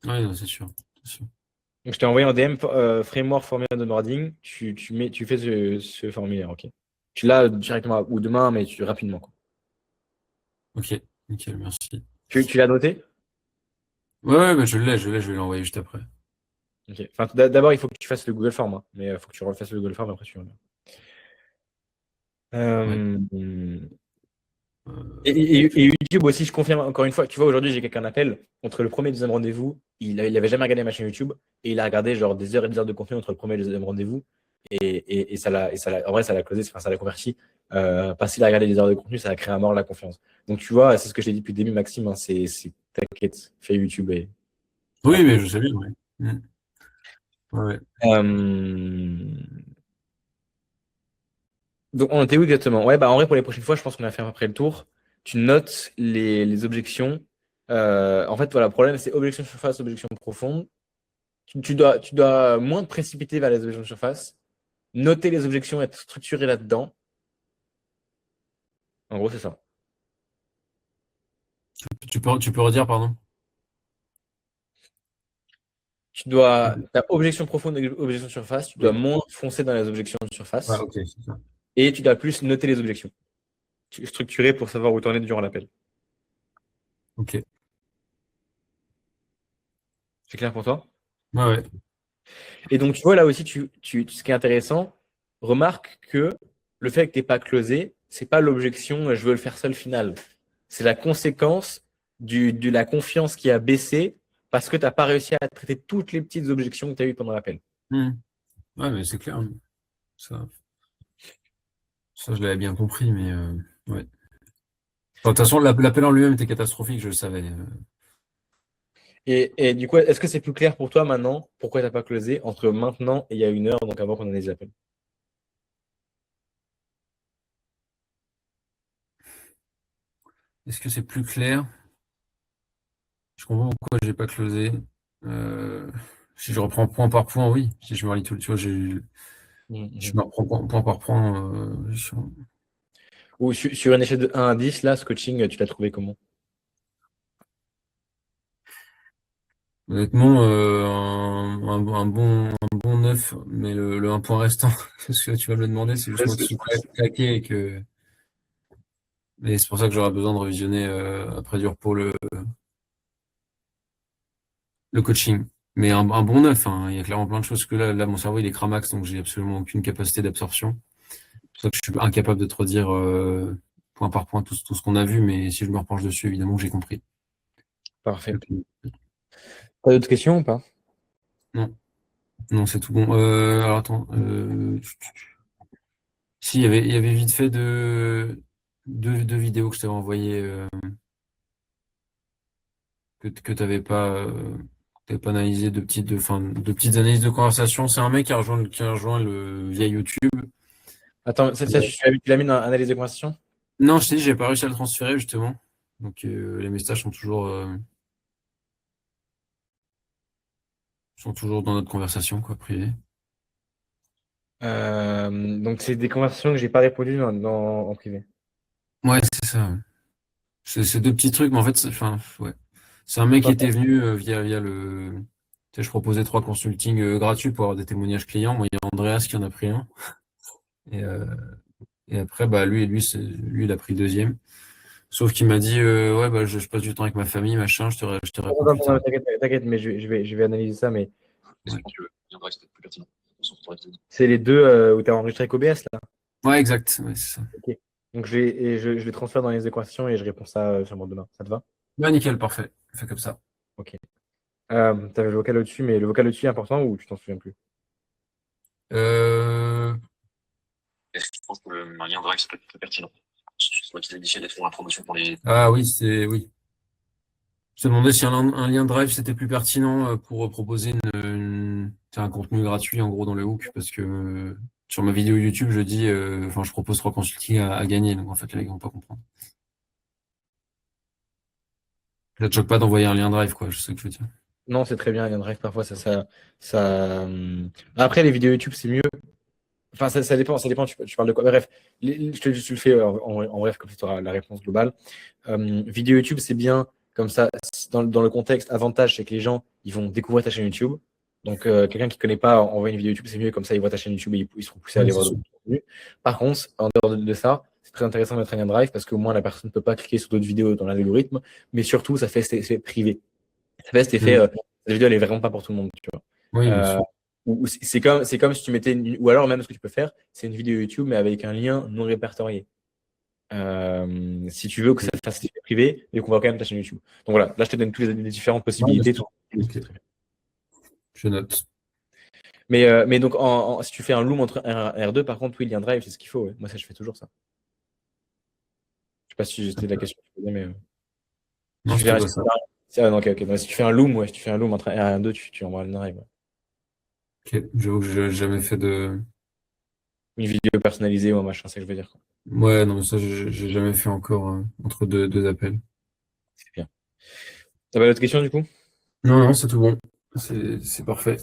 Ouais, non, c'est sûr.
Donc, je t'ai envoyé en DM framework formulaire d'onboarding. Tu fais ce formulaire, ok? Tu l'as directement ou demain, mais rapidement, quoi.
Ok, nickel, merci.
Tu l'as noté?
Ouais, mais je l'ai, je vais l'envoyer juste après.
Ok. Enfin, d'abord, il faut que tu fasses le Google Form, hein, mais il faut que tu refasses le Google Form, après tu reviens.
Ouais.
Et YouTube aussi, je confirme encore une fois. Tu vois, aujourd'hui, j'ai quelqu'un appel. Entre le premier et le deuxième rendez-vous, il avait jamais regardé ma chaîne YouTube et il a regardé genre des heures et des heures de contenu entre le premier et le deuxième rendez-vous. Et en vrai, ça l'a closé, enfin, ça l'a converti. Parce qu'il a regardé des heures de contenu, ça a créé à mort la confiance. Donc, tu vois, c'est ce que j'ai dit depuis le début, Maxime. Hein, t'inquiète, fais YouTube.
Oui, mais je sais bien, ouais. Ouais.
Donc, on était où exactement? Ouais, bah, en vrai, pour les prochaines fois, je pense qu'on a fait à peu près le tour. Tu notes les objections. En fait, voilà, le problème, c'est objection surface, objection profonde. Tu dois moins te précipiter vers les objections de surface, noter les objections, être structuré là-dedans. En gros, c'est ça.
Tu peux redire, pardon?
Ta objection profonde et objection de surface, tu dois
Oui.
moins foncer dans les objections de
Ouais,
surface
ok, c'est ça.
et tu dois plus noter les objections. Structurer pour savoir où tu en es durant l'appel.
Ok.
C'est clair pour toi?
Ouais, ouais.
Et donc, tu vois, là aussi, ce qui est intéressant, remarque que le fait que tu n'aies pas closé, c'est pas l'objection je veux le faire seul final. C'est la conséquence de la confiance qui a baissé parce que tu n'as pas réussi à traiter toutes les petites objections que tu as eues pendant l'appel.
Hmm. Ouais, mais c'est clair, hein. Ça, je l'avais bien compris, mais ouais. Bon, de toute façon, l'appel en lui-même était catastrophique, je le savais.
Et du coup, est-ce que c'est plus clair pour toi maintenant pourquoi tu n'as pas closé entre maintenant et il y a une heure, donc avant qu'on ait les appels?
Est-ce que c'est plus clair? Je comprends pourquoi j'ai pas closé. Euh, Si je reprends point par point, oui. Si je me relis tout, tu vois, je me reprends point par point.
Ou sur une échelle de 1 à 10, là, ce coaching, tu l'as trouvé comment?
Honnêtement, un bon 9, mais le un point restant, parce que tu vas me le demander, c'est juste moi qui suis claqué et que. Et c'est pour ça que j'aurai besoin de révisionner après du repos le coaching. Mais un bon 9, hein. Il y a clairement plein de choses que là, mon cerveau, il est cramax, donc j'ai absolument aucune capacité d'absorption. C'est pour ça que je suis incapable de te redire point par point tout ce qu'on a vu, mais si je me repenche dessus, évidemment que j'ai compris.
Parfait. Pas d'autres questions ou pas?
Non, non, c'est tout bon. Alors attends. Si, il y avait vite fait deux vidéos que je t'avais envoyées que t'avais pas analysé de petites analyses de conversation. C'est un mec qui a rejoint le via YouTube.
Attends, ça, tu l'as mis dans l'analyse de conversation?
Non, je t'ai dit, j'ai pas réussi à le transférer justement. Donc les messages sont toujours dans notre conversation, quoi, privée.
Donc, c'est des conversations que j'ai pas répondu en privé.
Ouais, c'est ça. C'est deux petits trucs, mais en fait, enfin, ouais. C'est un mec qui était venu via le. Tu sais, je proposais 3 consultings gratuits pour avoir des témoignages clients. Moi, il y a Andreas qui en a pris un. Et, euh, et après, bah, lui, il a pris le deuxième. Sauf qu'il m'a dit, ouais, bah, je passe du temps avec ma famille, machin, je te réponds plus tard.
T'inquiète, mais je vais analyser ça. Mais
Ouais,
c'est les deux où tu as enregistré avec OBS, là.
ouais, exact. Ouais, c'est ça.
Ok. Donc, je les transfère dans les équations et je réponds ça sûrement demain. Ça te va?
Ouais, nickel, parfait. On fait comme ça.
Ok. Tu avais le vocal au-dessus, mais le vocal au-dessus est important ou tu t'en souviens plus?
Euh,
Est-ce que tu penses qu'un lien Drive, c'est peut-être pertinent? C'est moi qui t'ai initié d'être pour la promotion pour les.
Ah oui, oui. Je te demandais si un lien Drive c'était plus pertinent pour proposer un contenu gratuit en gros dans le hook parce que sur ma vidéo YouTube je dis enfin je propose 3 consultings à gagner donc en fait les gars vont pas comprendre. Ça te choque pas d'envoyer un lien Drive quoi, je sais ce que je veux dire.
Non, c'est très bien, OneDrive, parfois, Après, les vidéos YouTube, c'est mieux. Enfin, ça dépend, tu parles de quoi. Bref, je le fais en bref, comme ça, tu auras la réponse globale. Vidéo YouTube, c'est bien, comme ça, dans le contexte, avantage, c'est que les gens, ils vont découvrir ta chaîne YouTube. Donc, quelqu'un qui ne connaît pas, envoie une vidéo YouTube, c'est mieux, comme ça, ils voient ta chaîne YouTube et ils seront poussés à
Ouais,
aller
c'est
voir
sûr.
d'autres contenus. Par contre, en dehors de ça, c'est très intéressant de mettre un Drive parce qu'au moins, la personne ne peut pas cliquer sur d'autres vidéos dans l'algorithme, mais surtout, ça fait cet effet privé. Ça fait cet effet,
Mm.
la vidéo, elle est vraiment pas pour tout le monde, tu vois.
Oui, bien
Euh,
sûr.
c'est comme si tu mettais ou alors même ce que tu peux faire, c'est une vidéo YouTube mais avec un lien non répertorié. Si tu veux que ça fasse effet privé et qu'on voit quand même ta chaîne YouTube. Donc voilà, là je te donne toutes les différentes
Ouais, bien
possibilités.
sûr. Ok, je note.
Mais donc si tu fais un loom entre R1 et R2, par contre, oui, le lien drive, c'est ce qu'il faut. Ouais. Moi, ça, je fais toujours ça. Je sais pas si c'était la question que tu posais, mais si
Non,
tu fais
c'était
un,
pas ça.
non, ok, ok. Donc, si tu fais un loom, ouais, si tu fais un loom entre R1 et R2, tu envoies le drive. Ouais.
Ok, j'avoue que j'ai jamais fait de.
Une vidéo personnalisée ou un machin, c'est ce que je veux dire. Quoi.
Ouais, non, mais ça, j'ai jamais fait encore entre deux appels.
C'est bien. T'as pas d'autres questions du coup?
Non, non, c'est tout bon. C'est parfait.